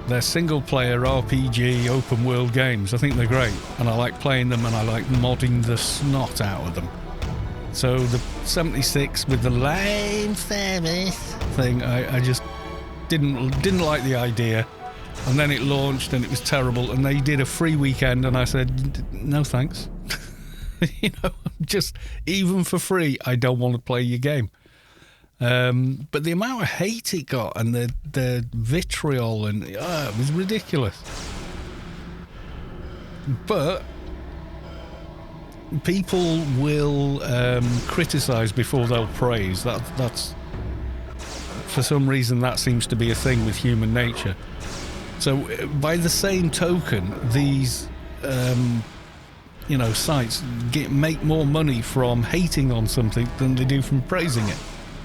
their single-player RPG open-world games. I think they're great, and I like playing them, and I like modding the snot out of them. So the 76 with the lame service thing, I just didn't like the idea. And then it launched, and it was terrible, and they did a free weekend, and I said, no thanks. You know, just, even for free, I don't want to play your game. But the amount of hate it got, and the vitriol, and it was ridiculous. But people will criticise before they'll praise. That's for some reason that seems to be a thing with human nature. So by the same token, these sites make more money from hating on something than they do from praising it,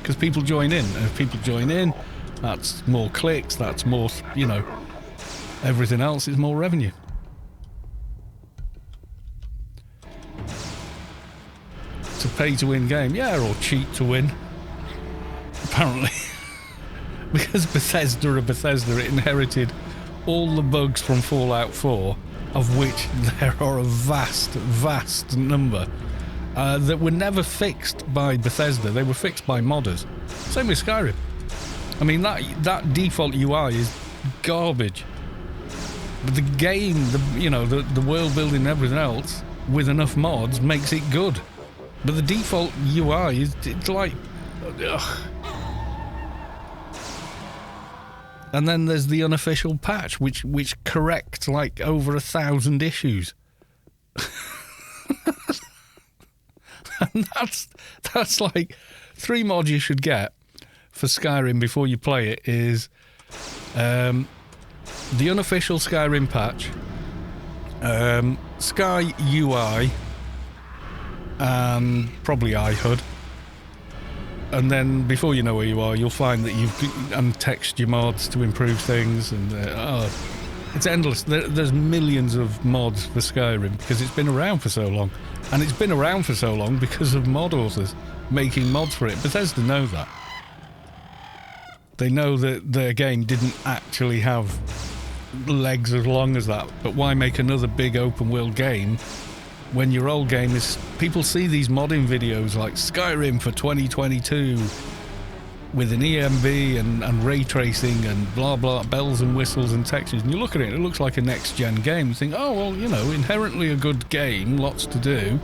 because people join in, and if people join in, that's more clicks, that's more, everything else is more revenue. It's a pay-to-win game, yeah, or cheat to win, apparently. Because Bethesda, it inherited all the bugs from Fallout 4, of which there are a vast, vast number that were never fixed by Bethesda. They were fixed by modders. Same with Skyrim. I mean, that default UI is garbage. But the game, the world building and everything else, with enough mods, makes it good. But the default UI it's like, ugh. And then there's the unofficial patch, which corrects like over 1,000 issues. And that's like 3 mods you should get for Skyrim before you play it is the unofficial Skyrim patch, Sky UI, and probably iHUD. and then before you know where you are, you'll find that you've untextured your mods to improve things, and it's endless. There's millions of mods for Skyrim because it's been around for so long, and it's been around for so long because of mod authors making mods for it. Bethesda know that. They know that their game didn't actually have legs as long as that, but why make another big open world game when your old game is... People see these modding videos like Skyrim for 2022 with an EMB and ray tracing and blah blah, bells and whistles and textures, and you look at it, it looks like a next-gen game. You think, oh well, you know, inherently a good game, lots to do,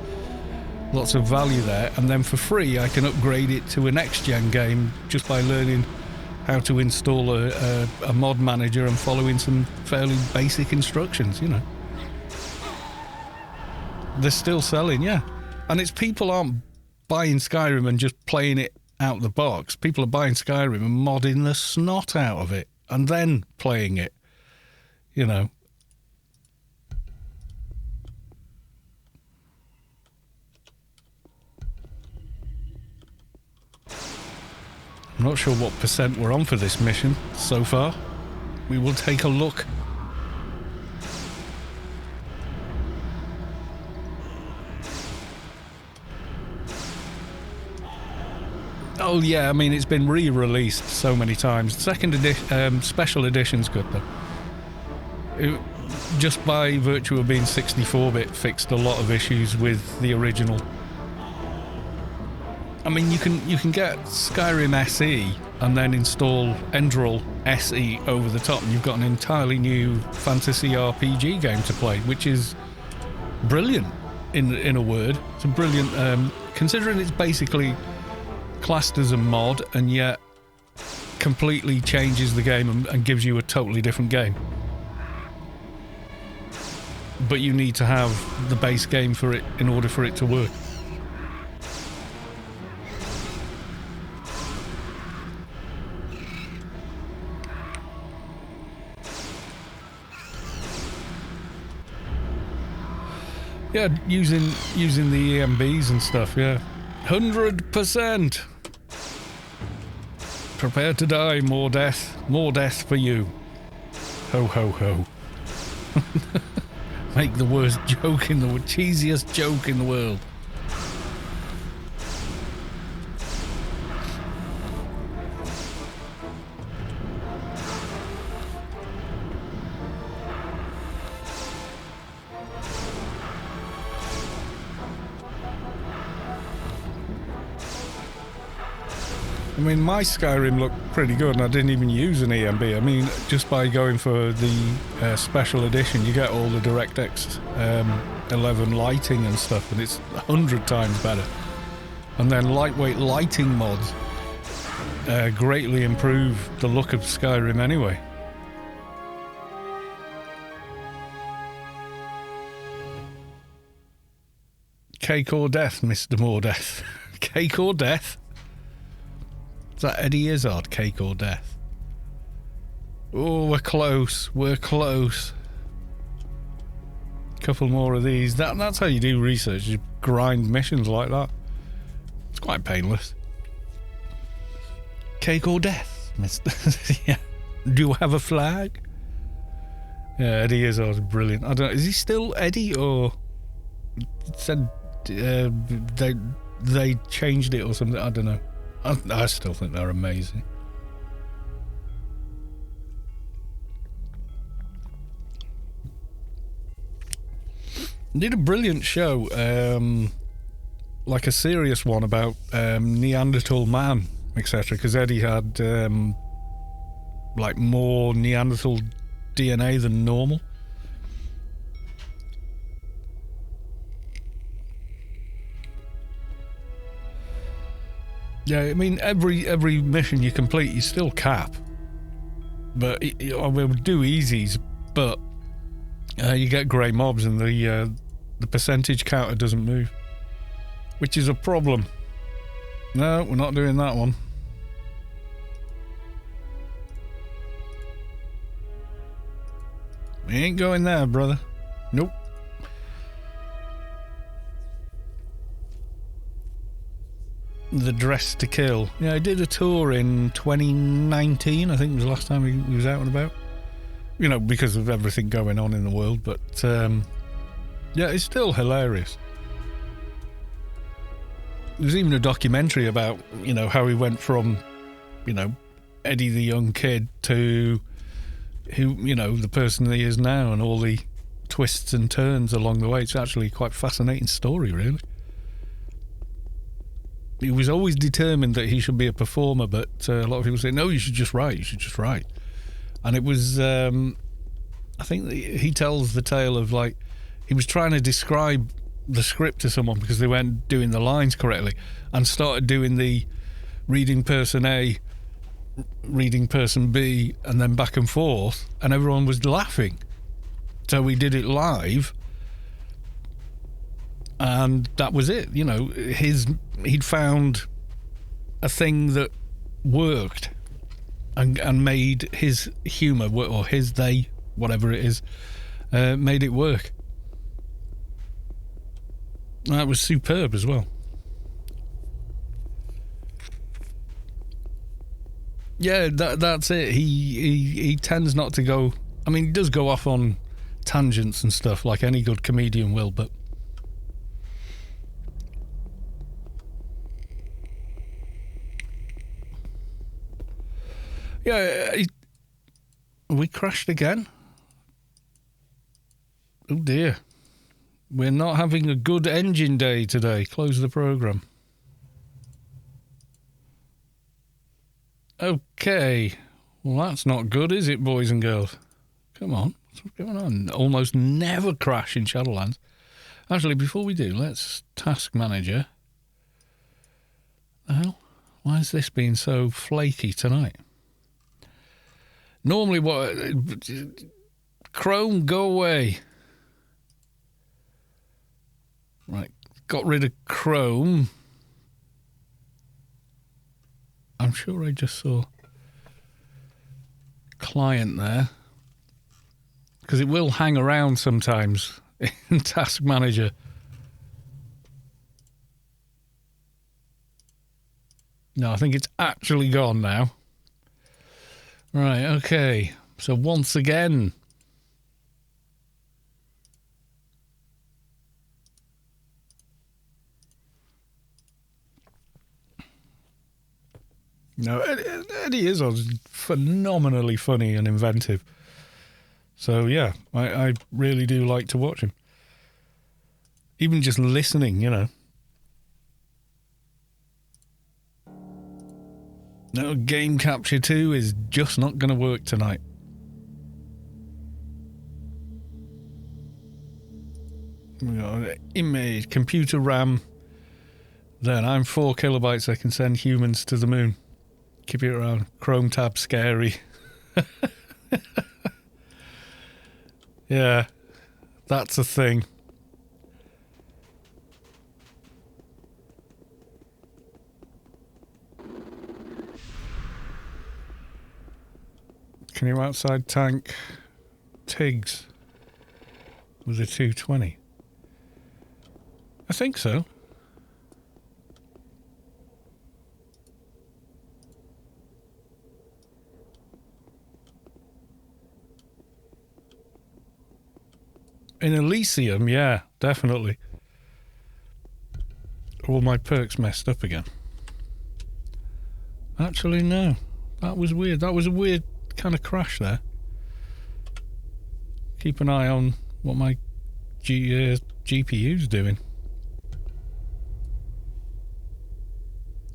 lots of value there, and then for free I can upgrade it to a next-gen game just by learning how to install a mod manager and following some fairly basic instructions, you know. They're still selling, yeah. And it's people aren't buying Skyrim and just playing it out the box. People are buying Skyrim and modding the snot out of it and then playing it, you know. I'm not sure what percent we're on for this mission so far. We will take a look. Oh yeah, I mean, it's been re-released so many times. Second edition, special edition's good though. Just by virtue of being 64-bit, fixed a lot of issues with the original. I mean, you can get Skyrim SE and then install Endril SE over the top, and you've got an entirely new fantasy RPG game to play, which is brilliant in a word. It's a brilliant, considering it's basically classed as a mod and yet completely changes the game and gives you a totally different game. But you need to have the base game for it in order for it to work. Yeah, using the EMBs and stuff, yeah. 100%! Prepare to die, more death for you. Ho ho ho. Make the worst joke in the world, cheesiest joke in the world. I mean, my Skyrim looked pretty good, and I didn't even use an EMB. I mean, just by going for the special edition, you get all the DirectX 11 lighting and stuff, and it's 100 times better. And then lightweight lighting mods greatly improve the look of Skyrim anyway. Cake or death, Mr. Mordeath. Cake or death? Is that Eddie Izzard, Cake or Death? Oh, we're close. We're close. Couple more of these. That's how you do research. You grind missions like that. It's quite painless. Cake or death, Mr. Yeah. Do you have a flag? Yeah, Eddie Izzard's brilliant. I don't know. Is he still Eddie, or it said they changed it or something? I don't know. I still think they're amazing. Did a brilliant show, like a serious one about Neanderthal man, etc. Because Eddie had like more Neanderthal DNA than normal. Yeah, I mean, every mission you complete, you still cap. But we'll do easies, but you get grey mobs and the percentage counter doesn't move, which is a problem. No, we're not doing that one. We ain't going there, brother. Nope. The Dress to Kill. Yeah, I did a tour in 2019. I think was the last time he was out and about. You know, because of everything going on in the world. But, yeah, it's still hilarious. There's even a documentary about, you know, how he went from, you know, Eddie the young kid to who, you know, the person he is now, and all the twists and turns along the way. It's actually quite a fascinating story, really. He was always determined that he should be a performer, but a lot of people say, no, you should just write. And it was, I think he tells the tale of, like, he was trying to describe the script to someone because they weren't doing the lines correctly, and started doing the reading person A, reading person B, and then back and forth, and everyone was laughing. So we did it live, and that was it. You know, he'd found a thing that worked and made his humour, or they, whatever it is, made it work. That was superb as well. Yeah, that's it. He tends not to go... I mean, he does go off on tangents and stuff like any good comedian will, but... Yeah, we crashed again. Oh dear. We're not having a good engine day today. Close the programme. Okay. Well, that's not good, is it, boys and girls? Come on. What's going on? Almost never crash in Shadowlands. Actually, before we do, let's task manager. The hell? Why has this been so flaky tonight? Normally, what... Chrome, go away. Right, got rid of Chrome. I'm sure I just saw client there, because it will hang around sometimes in Task Manager. No, I think it's actually gone now. Right, okay. So once again... No, Eddie is phenomenally funny and inventive. So, yeah, I really do like to watch him. Even just listening, you know. No, Game Capture 2 is just not going to work tonight. We got image, computer RAM. Then I'm 4 kilobytes. I can send humans to the moon. Keep it around. Chrome tab scary. Yeah, that's a thing. Can you outside tank Tiggs with a 220? I think so. In Elysium, yeah, definitely. All my perks messed up again. Actually, no. That was weird. That was a weird kind of crash there. Keep an eye on what my GPU's doing.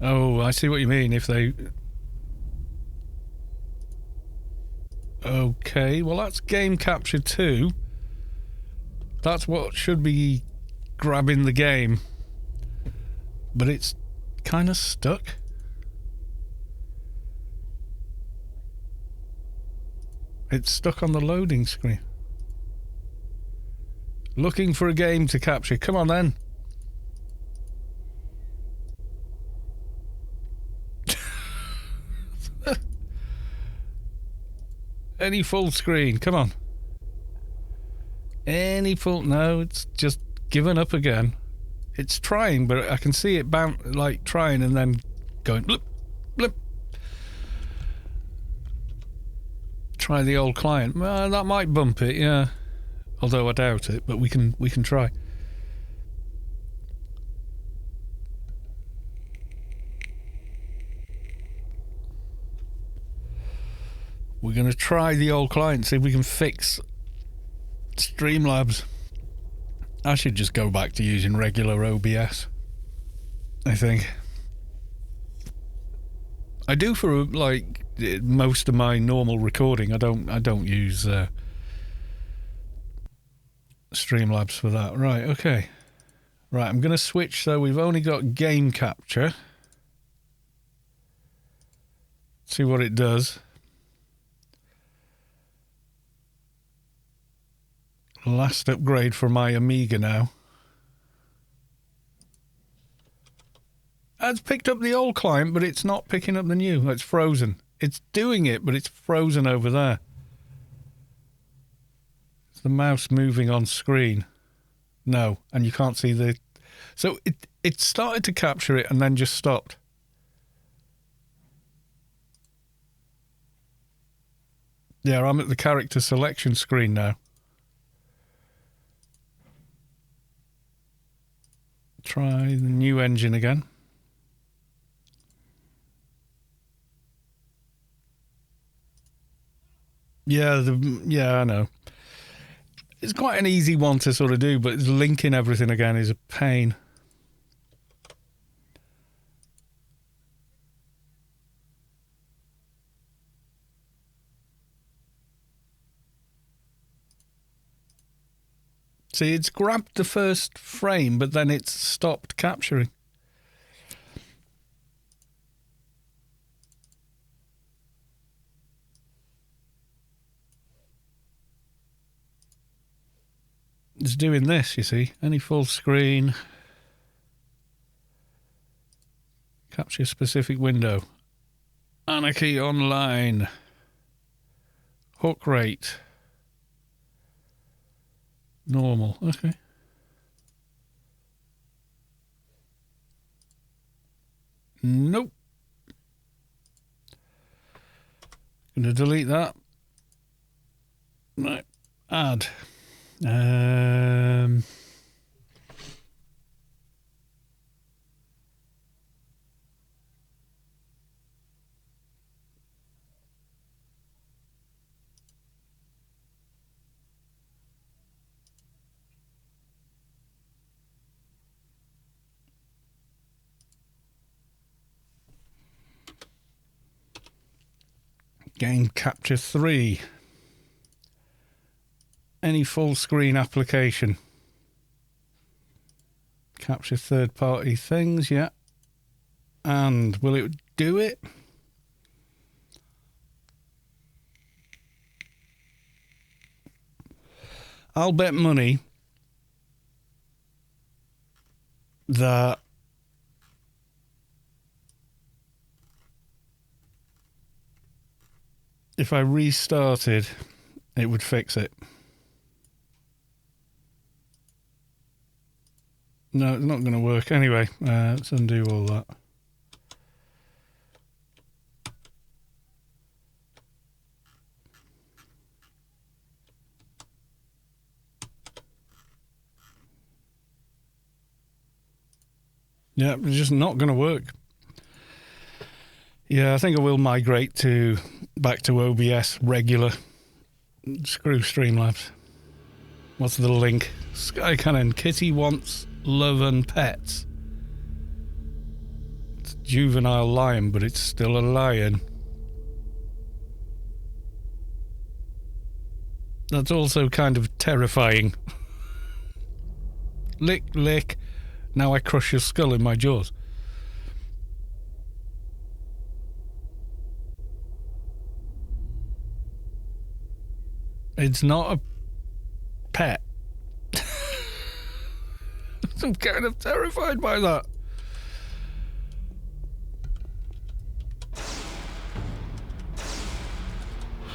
Oh, I see what you mean. If they... Okay, well that's Game Capture 2. That's what should be grabbing the game. But it's kind of stuck. It's stuck on the loading screen. Looking for a game to capture. Come on then. Any full screen. Come on. Any full... No, it's just given up again. It's trying, but I can see it like trying and then going blip, blip. Try the old client. That might bump it, yeah. Although I doubt it, but we can try. We're going to try the old client, see if we can fix Streamlabs. I should just go back to using regular OBS, I think. I do for like most of my normal recording. I don't use Streamlabs for that. Right, okay. Right, I'm going to switch. So we've only got game capture. See what it does. Last upgrade for my Amiga now. It's picked up the old client, but it's not picking up the new. It's frozen. It's doing it, but it's frozen over there. Is the mouse moving on screen? No, and you can't see the... So it started to capture it and then just stopped. Yeah, I'm at the character selection screen now. Try the new engine again. Yeah, I know. It's quite an easy one to sort of do, but linking everything again is a pain. See, it's grabbed the first frame, but then it's stopped capturing. It's doing this, you see. Any full screen. Capture specific window. Anarchy online. Hook rate. Normal, okay. Nope. Gonna delete that. Right. Add. Game Capture 3. Any full screen application. Capture third party things, yeah. And will it do it? I'll bet money that if I restarted, it would fix it. No, it's not going to work. Anyway, let's undo all that. Yeah, it's just not going to work. Yeah, I think I will migrate back to OBS regular. Screw Streamlabs. What's the link? Sky Cannon. Kitty wants love and pets. It's a juvenile lion, but it's still a lion. That's also kind of terrifying. Lick, lick. Now I crush your skull in my jaws. It's not a pet. I'm kind of terrified by that.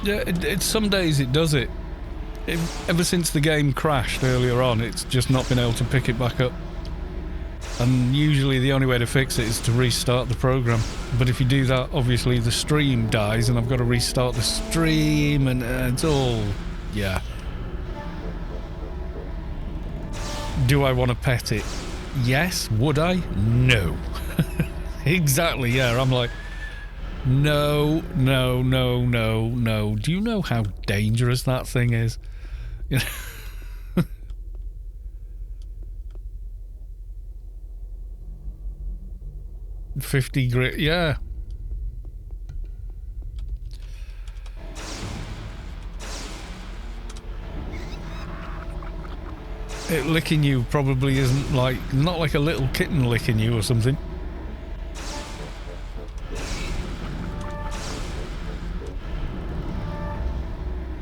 Yeah, it's some days it does it. Ever since the game crashed earlier on, it's just not been able to pick it back up. And usually the only way to fix it is to restart the program. But if you do that, obviously the stream dies and I've got to restart the stream and it's all... yeah. Do I want to pet it? Yes. Would I? No. Exactly, yeah. I'm like, no, no, no, no, no. Do you know how dangerous that thing is? You know? 50 grit, yeah. It licking you probably isn't like, not like a little kitten licking you or something.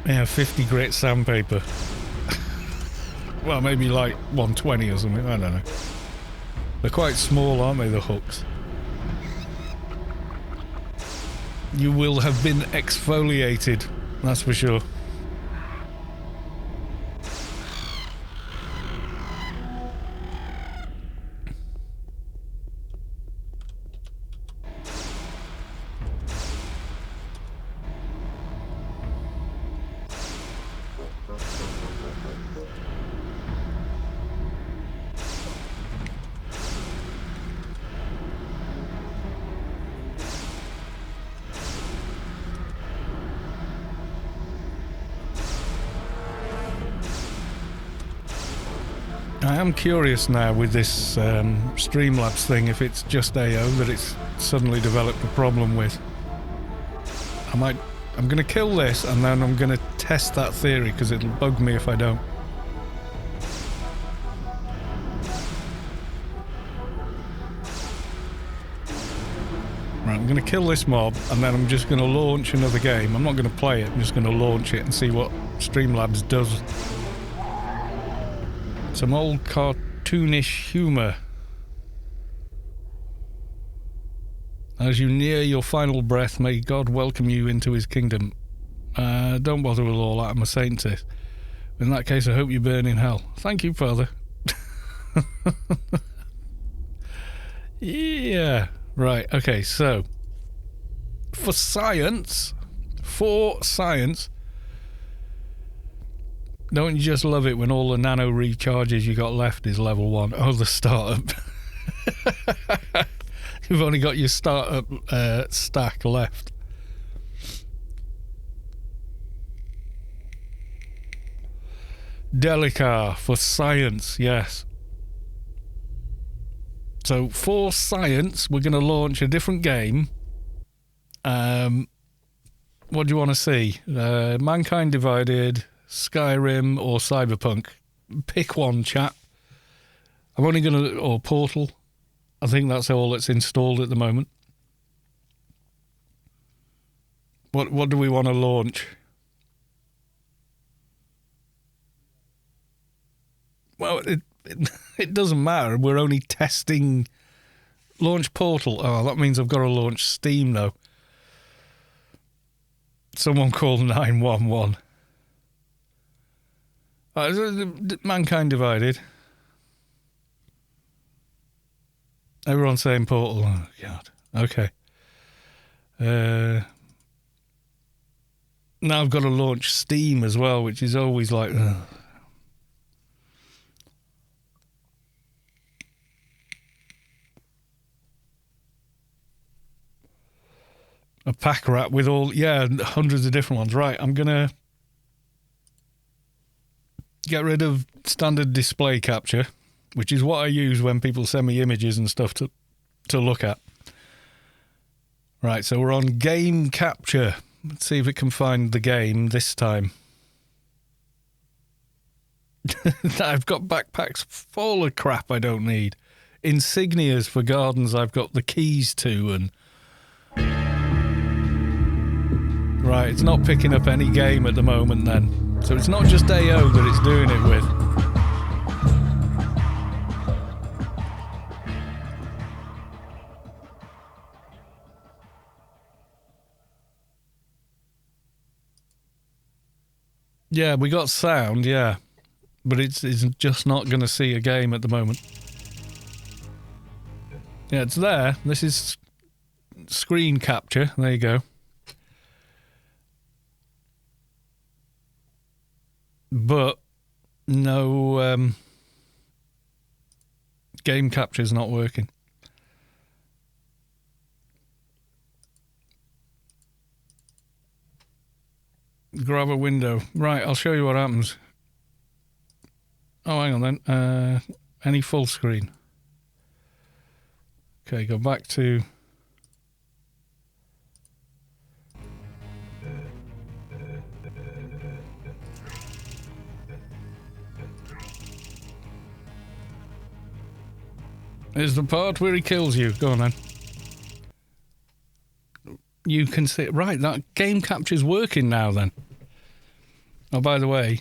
Yeah, 50 grit sandpaper. Well, maybe like 120 or something, I don't know. They're quite small, aren't they, the hooks? You will have been exfoliated, that's for sure. I am curious now with this Streamlabs thing if it's just AO that it's suddenly developed a problem with. I'm going to kill this and then I'm going to test that theory because it'll bug me if I don't. Right, I'm going to kill this mob and then I'm just going to launch another game. I'm not going to play it, I'm just going to launch it and see what Streamlabs does. Some old cartoonish humour. As you near your final breath, may God welcome you into his kingdom. Don't bother with all that, I'm a saint. In that case, I hope you burn in hell. Thank you, Father. Yeah. Right, okay, so... For science... Don't you just love it when all the nano recharges you got left is level 1? Oh, the startup. You've only got your startup stack left. Delicar for science, yes. So for science, we're going to launch a different game. What do you want to see? Mankind Divided... Skyrim or Cyberpunk. Pick one, chat. I'm only going to... Or Portal. I think that's all that's installed at the moment. What do we want to launch? Well, it doesn't matter. We're only testing... Launch Portal. Oh, that means I've got to launch Steam, though. Someone call 911. Mankind Divided. Everyone's saying Portal. Oh, God. Okay. Now I've got to launch Steam as well, which is always like... A pack rat with all... Yeah, hundreds of different ones. Right, I'm going to... Get rid of standard display capture, which is what I use when people send me images and stuff to look at. Right, so we're on game capture. Let's see if it can find the game this time. I've got backpacks full of crap I don't need. Insignias for gardens I've got the keys to and... Right, it's not picking up any game at the moment then. So it's not just AO that it's doing it with. Yeah, we got sound, yeah. But it's just not going to see a game at the moment. Yeah, it's there. This is screen capture. There you go. But no game capture is not working. Grab a window. Right, I'll show you what happens. Oh, hang on then. Any full screen. Okay, go back to... Here's the part where he kills you. Go on then. You can see... Right, that game capture's working now then. Oh, by the way,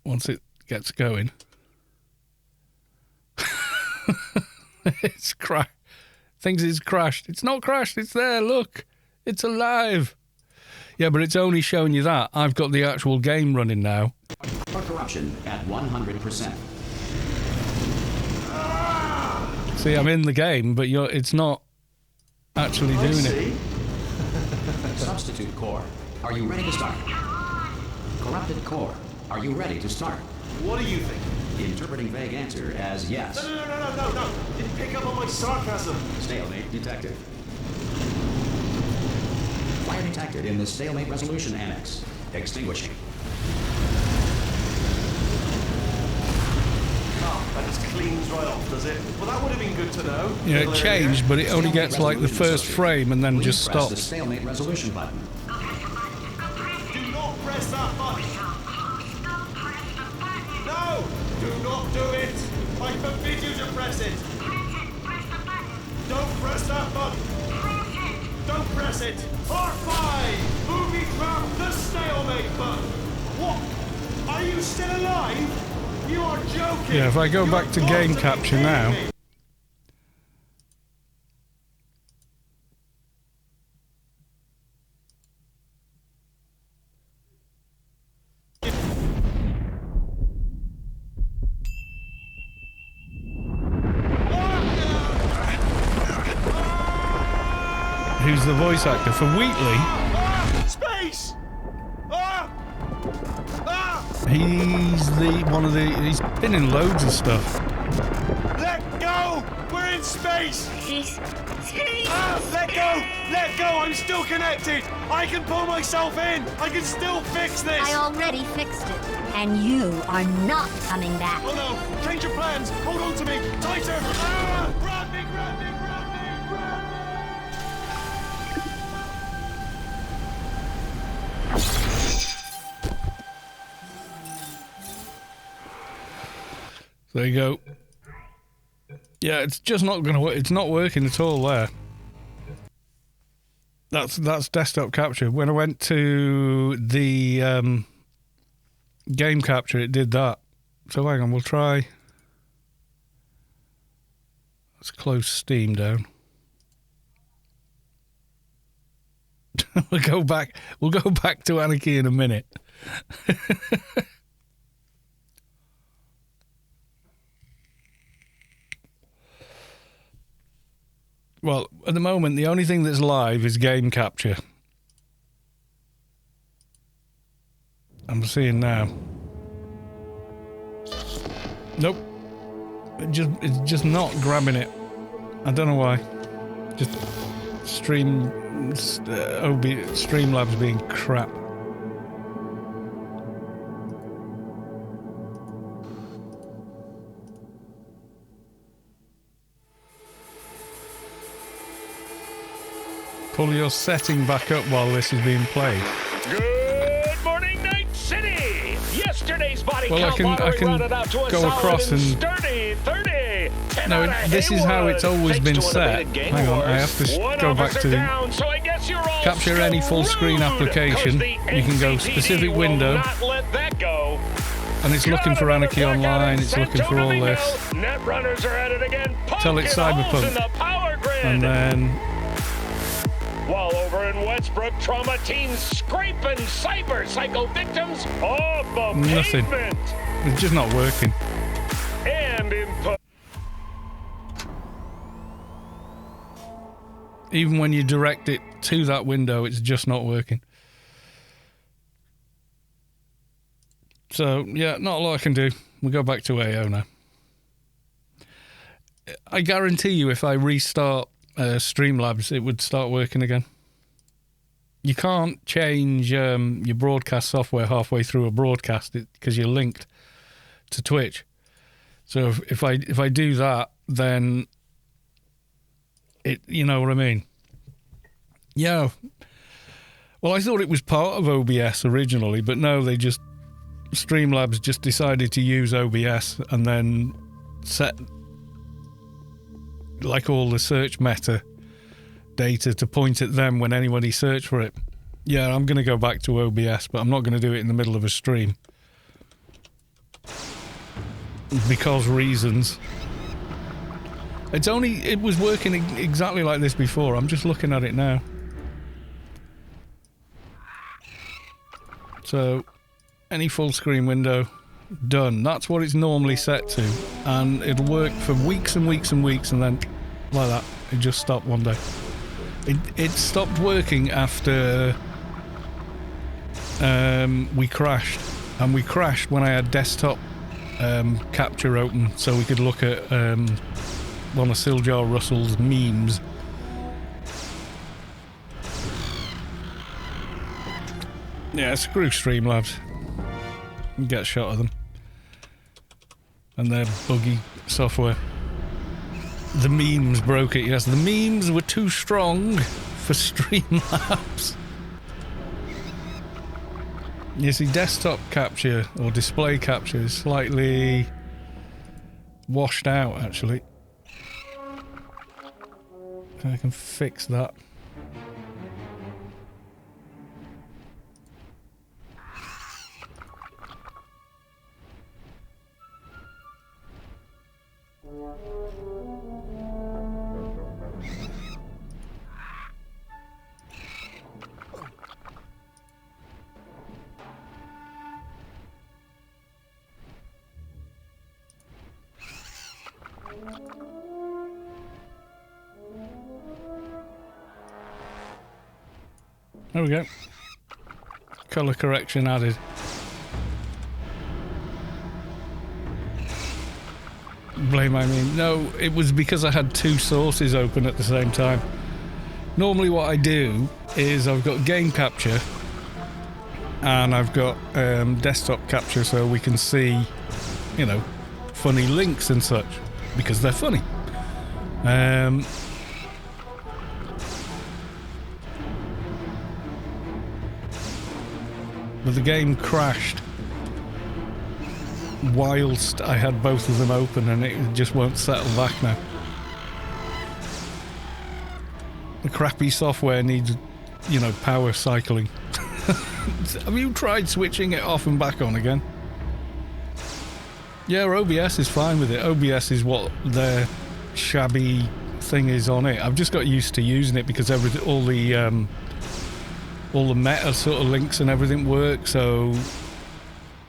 once it gets going... it's thinks it's crashed. It's not crashed, it's there, look. It's alive. Yeah, but it's only showing you that. I've got the actual game running now. Corruption at 100%. See, I'm in the game, but it's not actually doing it. Substitute core, are you ready to start? Corrupted core, are you ready to start? What do you think? Interpreting vague answer as yes. No. Didn't pick up on my sarcasm. Stalemate detected. Fire detected in the stalemate resolution annex. Extinguishing. Oh, that just cleans right off, does it? Well, that would have been good to know. Yeah, it changed, but it only gets like the first frame and then just Press the stops. stalemate resolution button. Do not press that button. No! Do not do it! I forbid you to press it! Don't press that button! Don't press it! R5! Movie trap the stalemate button! What? Are you still alive? You are joking! Yeah, if I go back to game capture now... Who's the voice actor for Wheatley? Space! He's been in loads of stuff. Let go! We're in space! Space. Let go! Let go! I'm still connected! I can pull myself in! I can still fix this! I already fixed it. And you are not coming back. Oh no! Change your plans! Hold on to me! Tighter! Grab me! There you go. Yeah, it's just not going to work. It's not working at all there. That's desktop capture. When I went to the game capture, it did that. So hang on, we'll try. Let's close Steam down. We'll go back to Anarchy in a minute. Well, at the moment, the only thing that's live is game capture. I'm seeing now. Nope. It's just not grabbing it. I don't know why. Just Streamlabs being crap. Pull your setting back up while this is being played. Good morning, Night City! Yesterday's body count I can rounded out to a go across and sturdy 30. No, this is how it's always been set. Hang on, I have to go back to down, so I guess you're all capture any full screen application. You can go specific window, and it's looking for Anarchy Online. It's looking for all this. Netrunners are at it again. Tell it Cyberpunk, and then. While over in Westbrook, trauma teams scraping cyber psycho victims off the Nothing. pavement. It's just not working. And input. Even when you direct it to that window, it's just not working. So, yeah, not a lot I can do. We'll go back to AO now. I guarantee you if I restart Streamlabs, it would start working again. You can't change your broadcast software halfway through a broadcast because you're linked to Twitch. So if I do that, then it, you know what I mean? Yeah. Well, I thought it was part of OBS originally, but no, Streamlabs just decided to use OBS and then set like all the search meta data to point at them when anybody searched for it. Yeah, I'm going to go back to OBS, but I'm not going to do it in the middle of a stream. Because reasons. It was working exactly like this before. I'm just looking at it now. So, any full screen window, done. That's what it's normally set to. And it'll work for weeks and weeks and weeks, and then, like that, it just stopped one day. It stopped working after we crashed. And we crashed when I had desktop capture open, so we could look at one of Siljar Russell's memes. Yeah, screw Streamlabs. Get a shot of them. And their buggy software. The memes broke it, yes. The memes were too strong for Streamlabs. You see, desktop capture or display capture is slightly washed out, actually. I can fix that. There we go. Color correction added. Blame I mean. No, it was because I had two sources open at the same time. Normally what I do is I've got game capture and I've got desktop capture so we can see, you know, funny links and such because they're funny. But the game crashed whilst I had both of them open and it just won't settle back now. The crappy software needs, you know, power cycling. Have you tried switching it off and back on again? Yeah, OBS is fine with it. OBS is what their shabby thing is on it. I've just got used to using it because all the meta sort of links and everything work, so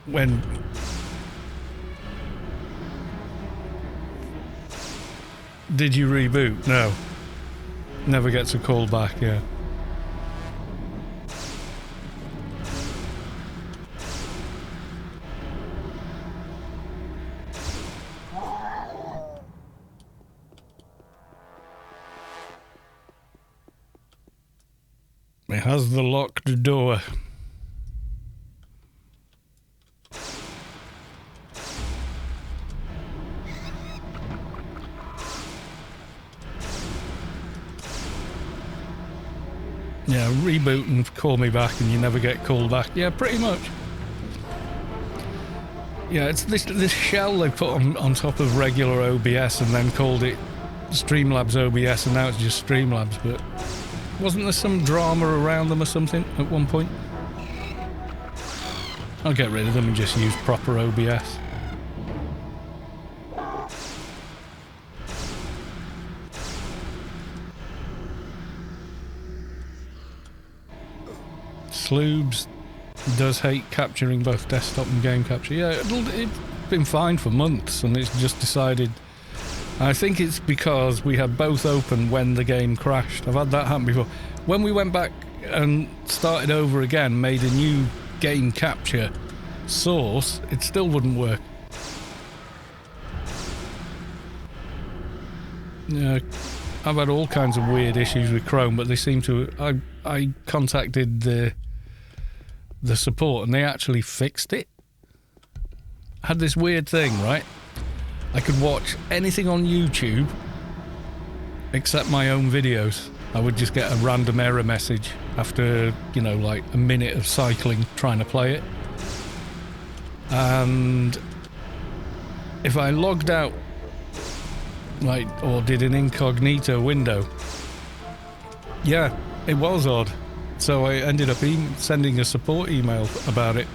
when did you reboot? No. Never gets a call back, yeah. It has the locked door. Yeah, reboot and call me back and you never get called back. Yeah, pretty much. Yeah, it's this shell they put on top of regular OBS and then called it Streamlabs OBS and now it's just Streamlabs, but wasn't there some drama around them or something at one point? I'll get rid of them and just use proper OBS. Sloobs does hate capturing both desktop and game capture. Yeah, it's been fine for months and it's just decided I think it's because we had both open when the game crashed. I've had that happen before. When we went back and started over again, made a new game capture source, it still wouldn't work. Yeah, I've had all kinds of weird issues with Chrome, but they seem to... I contacted the support and they actually fixed it. I had this weird thing, right? I could watch anything on YouTube except my own videos. I would just get a random error message after, you know, like a minute of cycling trying to play it. And if I logged out, like, or did an incognito window, yeah, it was odd. So I ended up sending a support email about it.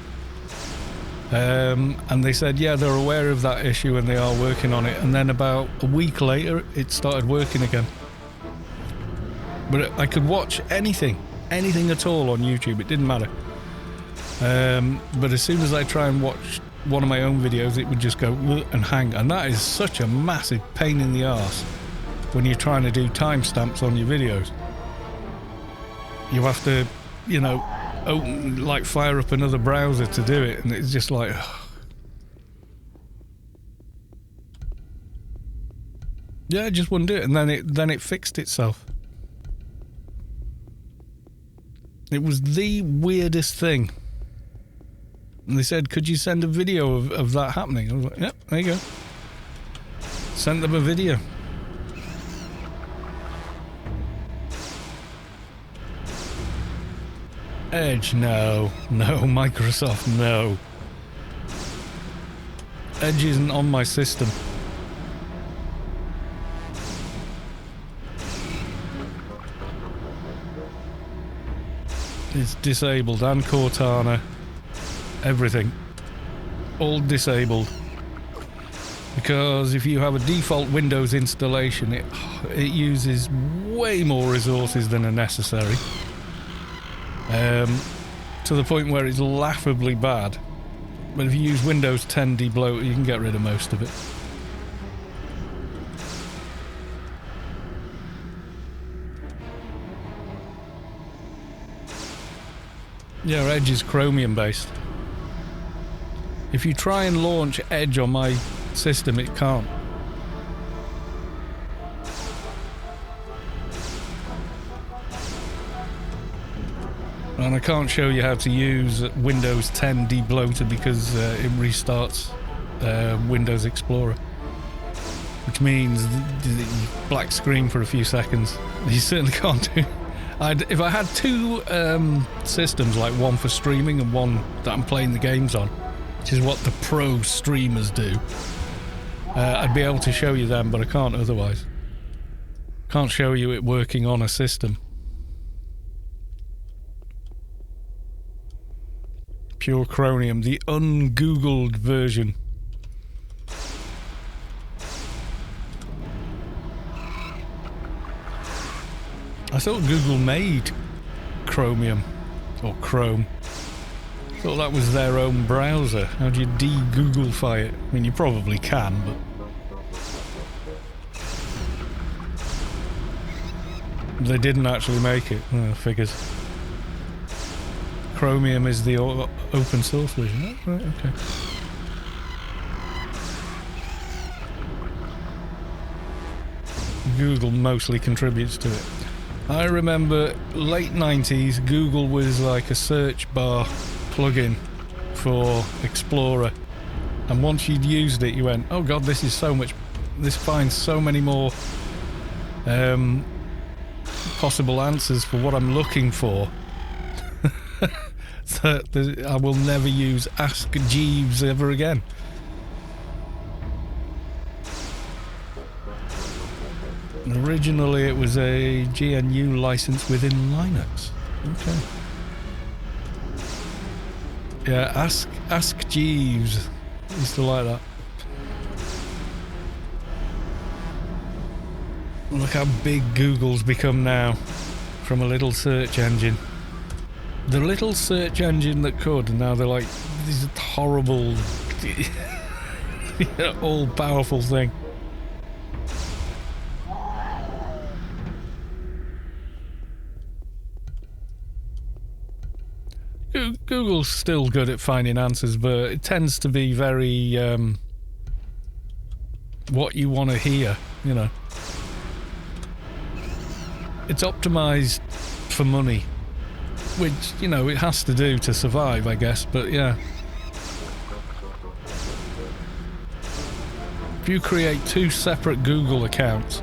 And they said, yeah, they're aware of that issue and they are working on it. And then about a week later, it started working again. But I could watch anything at all on YouTube. It didn't matter. But as soon as I try and watch one of my own videos, it would just go and hang. And that is such a massive pain in the arse when you're trying to do timestamps on your videos. You have to, you know, open, like, fire up another browser to do it, and it's just like, ugh. Yeah, it just wouldn't do it, and then it fixed itself. It was the weirdest thing. And they said, could you send a video of that happening? I was like, yep, there you go. Sent them a video. Edge, no. Microsoft, no. Edge isn't on my system. It's disabled, and Cortana, everything. All disabled. Because if you have a default Windows installation, it uses way more resources than are necessary. To the point where it's laughably bad. But if you use Windows 10 debloat, you can get rid of most of it. Yeah, Edge is Chromium based. If you try and launch Edge on my system, it can't. And I can't show you how to use Windows 10 debloater because it restarts Windows Explorer. Which means black screen for a few seconds. You certainly can't do. If I had two systems, like one for streaming and one that I'm playing the games on, which is what the pro streamers do, I'd be able to show you them, but I can't otherwise. Can't show you it working on a system. Pure Chromium, the ungoogled version. I thought Google made Chromium, or Chrome. I thought that was their own browser. How do you de-Googlefy it? I mean, you probably can, but they didn't actually make it. Figures. Chromium is the open source version. Oh, right, okay. Google mostly contributes to it. I remember late 90s, Google was like a search bar plugin for Explorer. And once you'd used it, you went, oh god, this is so much, this finds so many more possible answers for what I'm looking for. That I will never use Ask Jeeves ever again. Originally it was a GNU license within Linux. Okay. Yeah, Ask Jeeves. I used to like that. Look how big Google's become now from a little search engine. The little search engine that could, and now they're like this horrible, all-powerful thing. Google's still good at finding answers, but it tends to be very what you want to hear, you know. It's optimized for money, which, you know, it has to do to survive, I guess, but yeah. If you create 2 separate Google accounts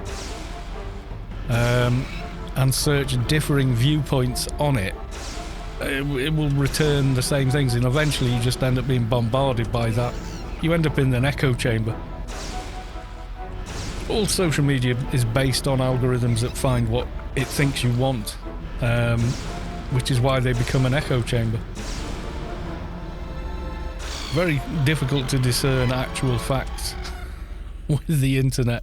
and search differing viewpoints on it, it will return the same things, and eventually you just end up being bombarded by that. You end up in an echo chamber. All social media is based on algorithms that find what it thinks you want, which is why they become an echo chamber. Very difficult to discern actual facts with the internet.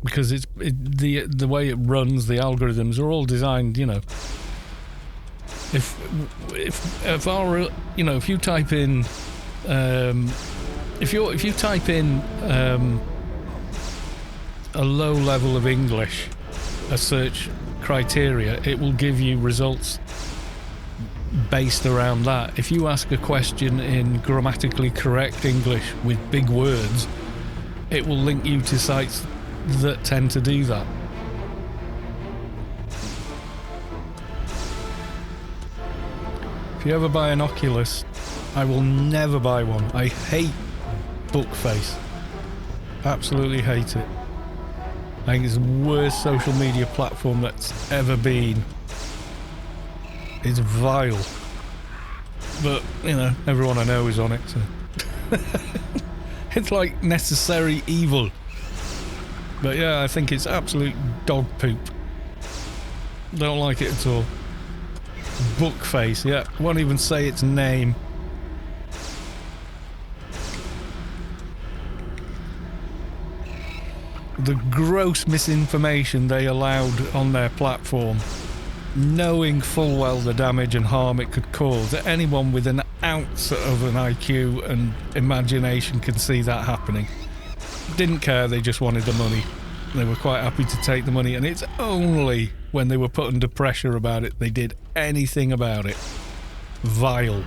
Because the way it runs, the algorithms are all designed, you know. If our, you know, if you type in if you type in a low level of English, a search criteria, it will give you results based around that. If you ask a question in grammatically correct English with big words, it will link you to sites that tend to do that. If you ever buy an Oculus, I will never buy one. I hate Bookface. Absolutely hate it. I think it's the worst social media platform that's ever been. It's vile. But, you know, everyone I know is on it, so... It's like necessary evil. But yeah, I think it's absolute dog poop. Don't like it at all. Bookface, yeah. Won't even say its name. The gross misinformation they allowed on their platform, knowing full well the damage and harm it could cause. Anyone with an ounce of an IQ and imagination can see that happening. Didn't care, they just wanted the money. They were quite happy to take the money, and it's only when they were put under pressure about it they did anything about it. Vile.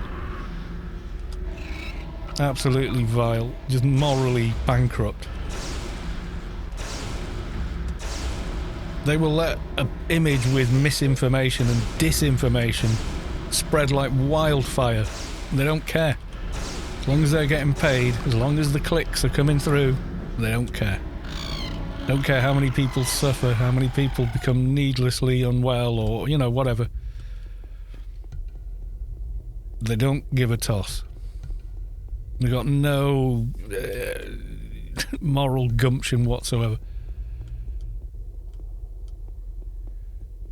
Absolutely vile. Just morally bankrupt. They will let an image with misinformation and disinformation spread like wildfire. They don't care. As long as they're getting paid, as long as the clicks are coming through, they don't care. Don't care how many people suffer, how many people become needlessly unwell, or, you know, whatever. They don't give a toss. They've got no moral gumption whatsoever.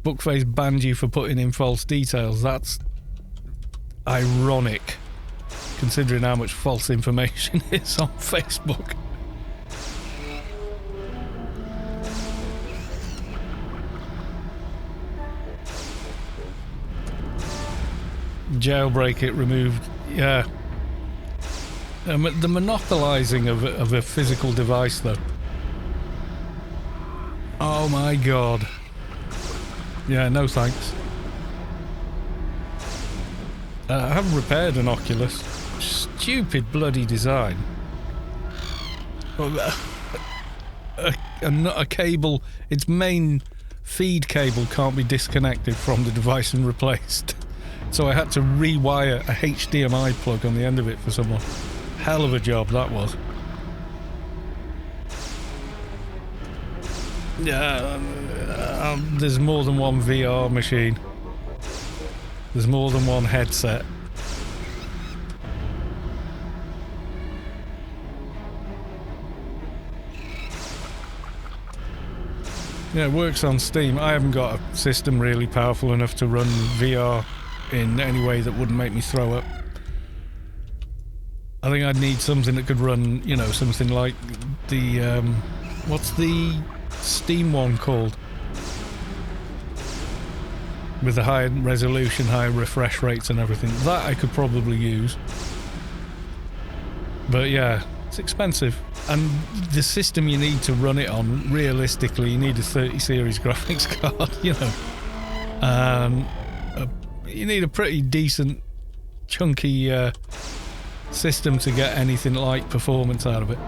Bookface banned you for putting in false details. That's ironic, considering how much false information is on Facebook. Jailbreak it removed, yeah. The monopolising of a physical device, though. Oh my god. Yeah, no thanks. I haven't repaired an Oculus. Stupid bloody design. A cable, its main feed cable can't be disconnected from the device and replaced. So I had to rewire a HDMI plug on the end of it for someone. Hell of a job that was. Yeah, there's more than one VR machine. There's more than one headset. Yeah, it works on Steam. I haven't got a system really powerful enough to run VR in any way that wouldn't make me throw up. I think I'd need something that could run, you know, something like the, what's the Steam one called? With the high resolution, high refresh rates and everything. That I could probably use. But yeah, it's expensive. And the system you need to run it on, realistically, you need a 30 series graphics card, you know. You need a pretty decent, chunky system to get anything like performance out of it.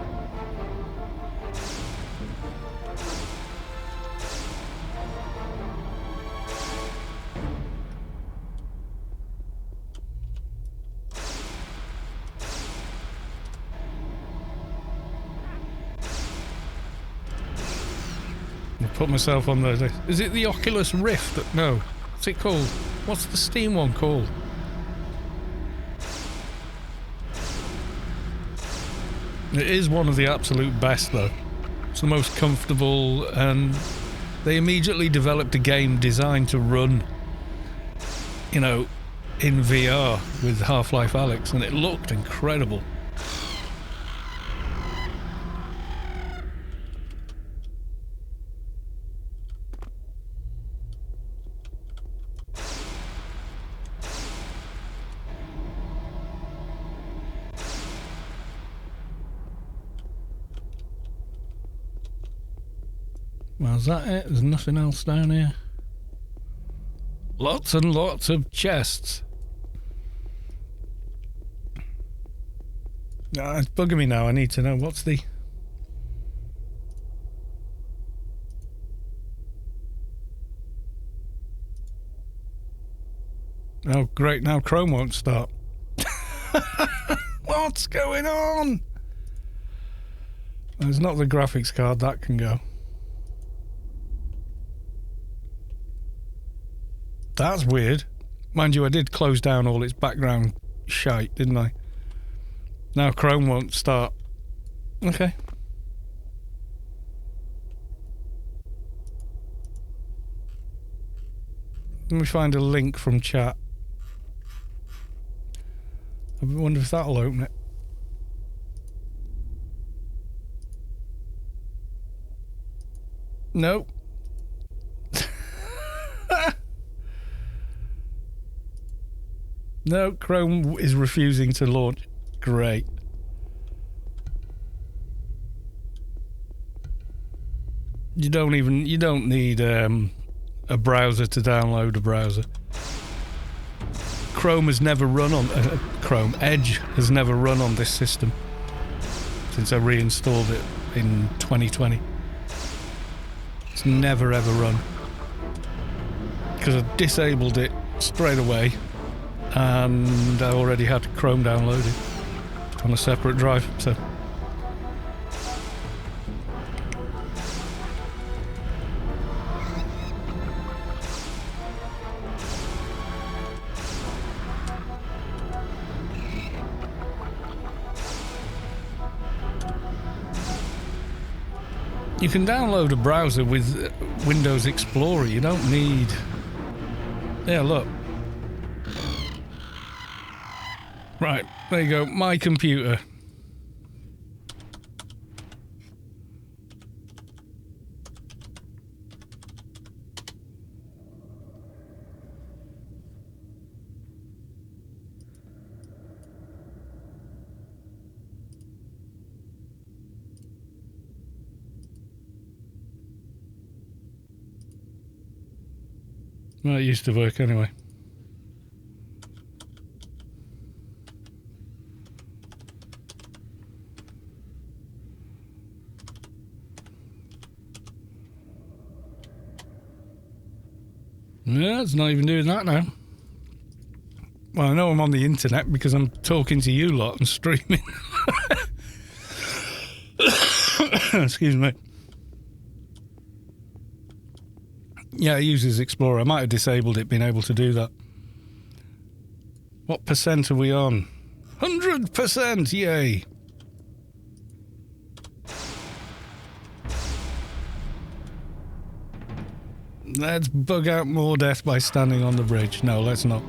Put myself on the... Is it the Oculus Rift? No. What's it called? What's the Steam one called? It is one of the absolute best, though. It's the most comfortable, and they immediately developed a game designed to run, you know, in VR with Half-Life Alyx, and it looked incredible. Well, is that it? There's nothing else down here. Lots and lots of chests. It's bugging me now. I need to know what's the... Oh, great. Now Chrome won't start. What's going on? There's not the graphics card. That can go. That's weird. Mind you, I did close down all its background shite, didn't I? Now Chrome won't start. Okay. Let me find a link from chat. I wonder if that'll open it. Nope. No, Chrome is refusing to launch. Great. You don't need a browser to download a browser. Chrome has never run on Edge has never run on this system since I reinstalled it in 2020. It's never ever run because I disabled it straight away. And I already had Chrome downloaded on a separate drive, so... You can download a browser with Windows Explorer. You don't need... Yeah, look. Right, there you go. My computer. Well, it used to work anyway. Yeah, it's not even doing that now. Well, I know I'm on the internet because I'm talking to you lot and streaming. Excuse me. Yeah, it uses Explorer. I might have disabled it, being able to do that. What percent are we on? 100%! Yay! Let's bug out more death by standing on the bridge. No, let's not.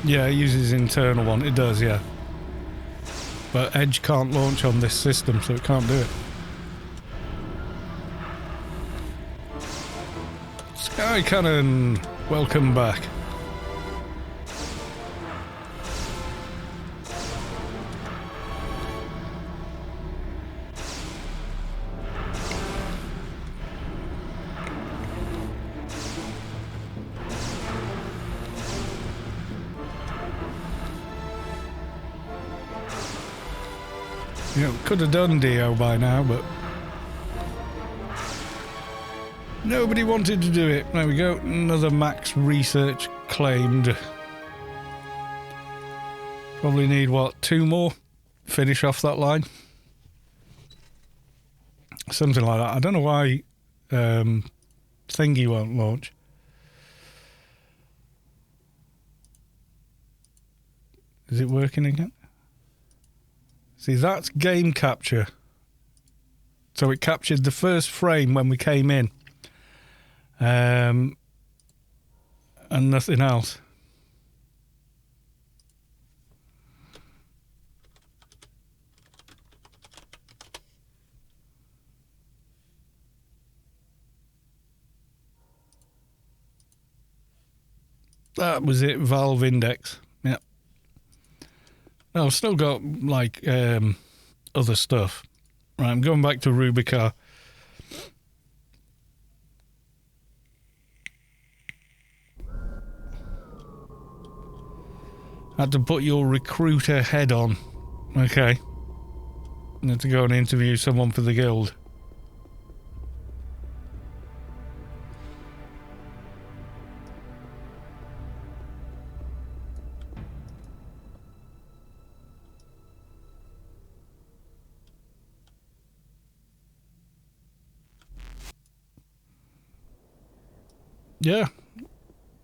Yeah, it uses internal one. It does, yeah. But Edge can't launch on this system, so it can't do it. Sky Cannon, welcome back. You know, could have done Dio by now, but nobody wanted to do it. There we go. Another max research claimed. Probably need, what, 2 more? Finish off that line? Something like that. I don't know why Thingy won't launch. Is it working again? See, that's game capture. So it captured the first frame when we came in. And nothing else. That was it, Valve Index. Yeah. No, I've still got, like, other stuff. Right, I'm going back to Rubicar. Had to put your recruiter head on. Okay. I had to go and interview someone for the guild. Yeah.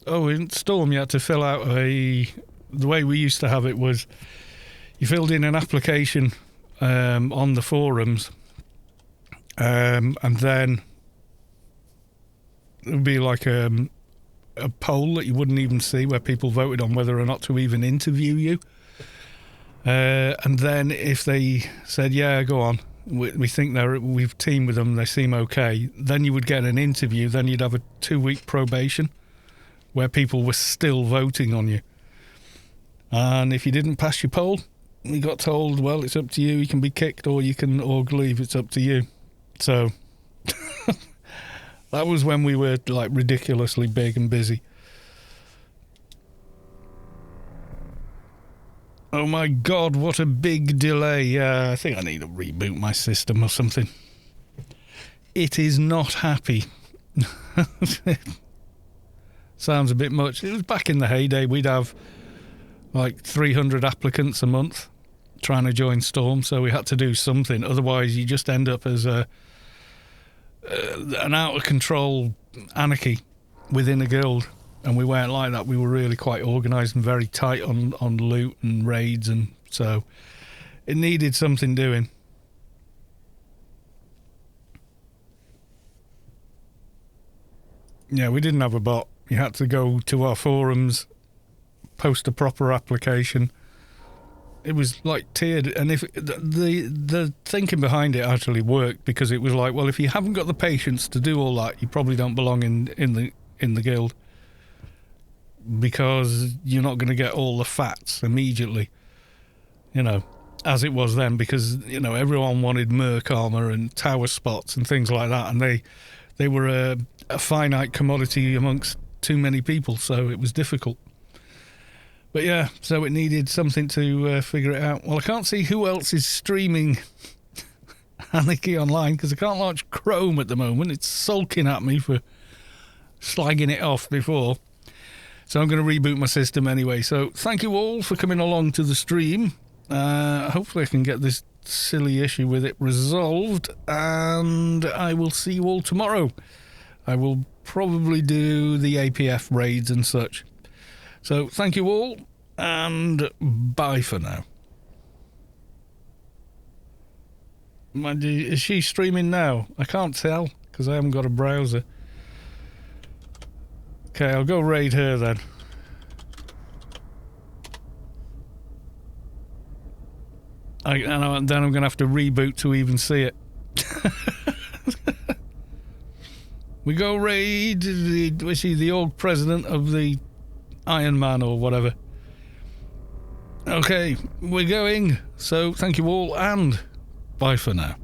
Oh, in Storm you had to fill out the way we used to have it was you filled in an application on the forums and then it would be like a poll that you wouldn't even see where people voted on whether or not to even interview you. And then if they said, yeah, go on, we think we've teamed with them, they seem okay, then you would get an interview, then you'd have a 2-week probation where people were still voting on you. And if you didn't pass your poll, you got told, well, it's up to you, you can be kicked or you can org leave, it's up to you. So that was when we were like ridiculously big and busy. Oh my god, what a big delay. Yeah, I think I need to reboot my system or something. It is not happy. Sounds a bit much. It was back in the heyday. We'd have like 300 applicants a month trying to join Storm, so we had to do something. Otherwise, you just end up as an out-of-control anarchy within a guild. And we weren't like that. We were really quite organised and very tight on loot and raids, and so it needed something doing. Yeah, we didn't have a bot. You had to go to our forums, post a proper application. It was like tiered, and if the thinking behind it actually worked, because it was like, well, if you haven't got the patience to do all that, you probably don't belong in the guild, because you're not going to get all the fats immediately, you know, as it was then, because, you know, everyone wanted merc armor and tower spots and things like that, and they were a finite commodity amongst too many people, so it was difficult. But yeah, so it needed something to figure it out. Well, I can't see who else is streaming Anarchy online, because I can't launch Chrome at the moment. It's sulking at me for slagging it off before. So I'm going to reboot my system anyway. So thank you all for coming along to the stream. Hopefully I can get this silly issue with it resolved. And I will see you all tomorrow. I will probably do the APF raids and such. So thank you all, and bye for now. Is she streaming now? I can't tell, because I haven't got a browser. Okay, I'll go raid her then. Then I'm going to have to reboot to even see it. We go raid the org president of the Iron Man or whatever. Okay, we're going. So thank you all, and bye for now.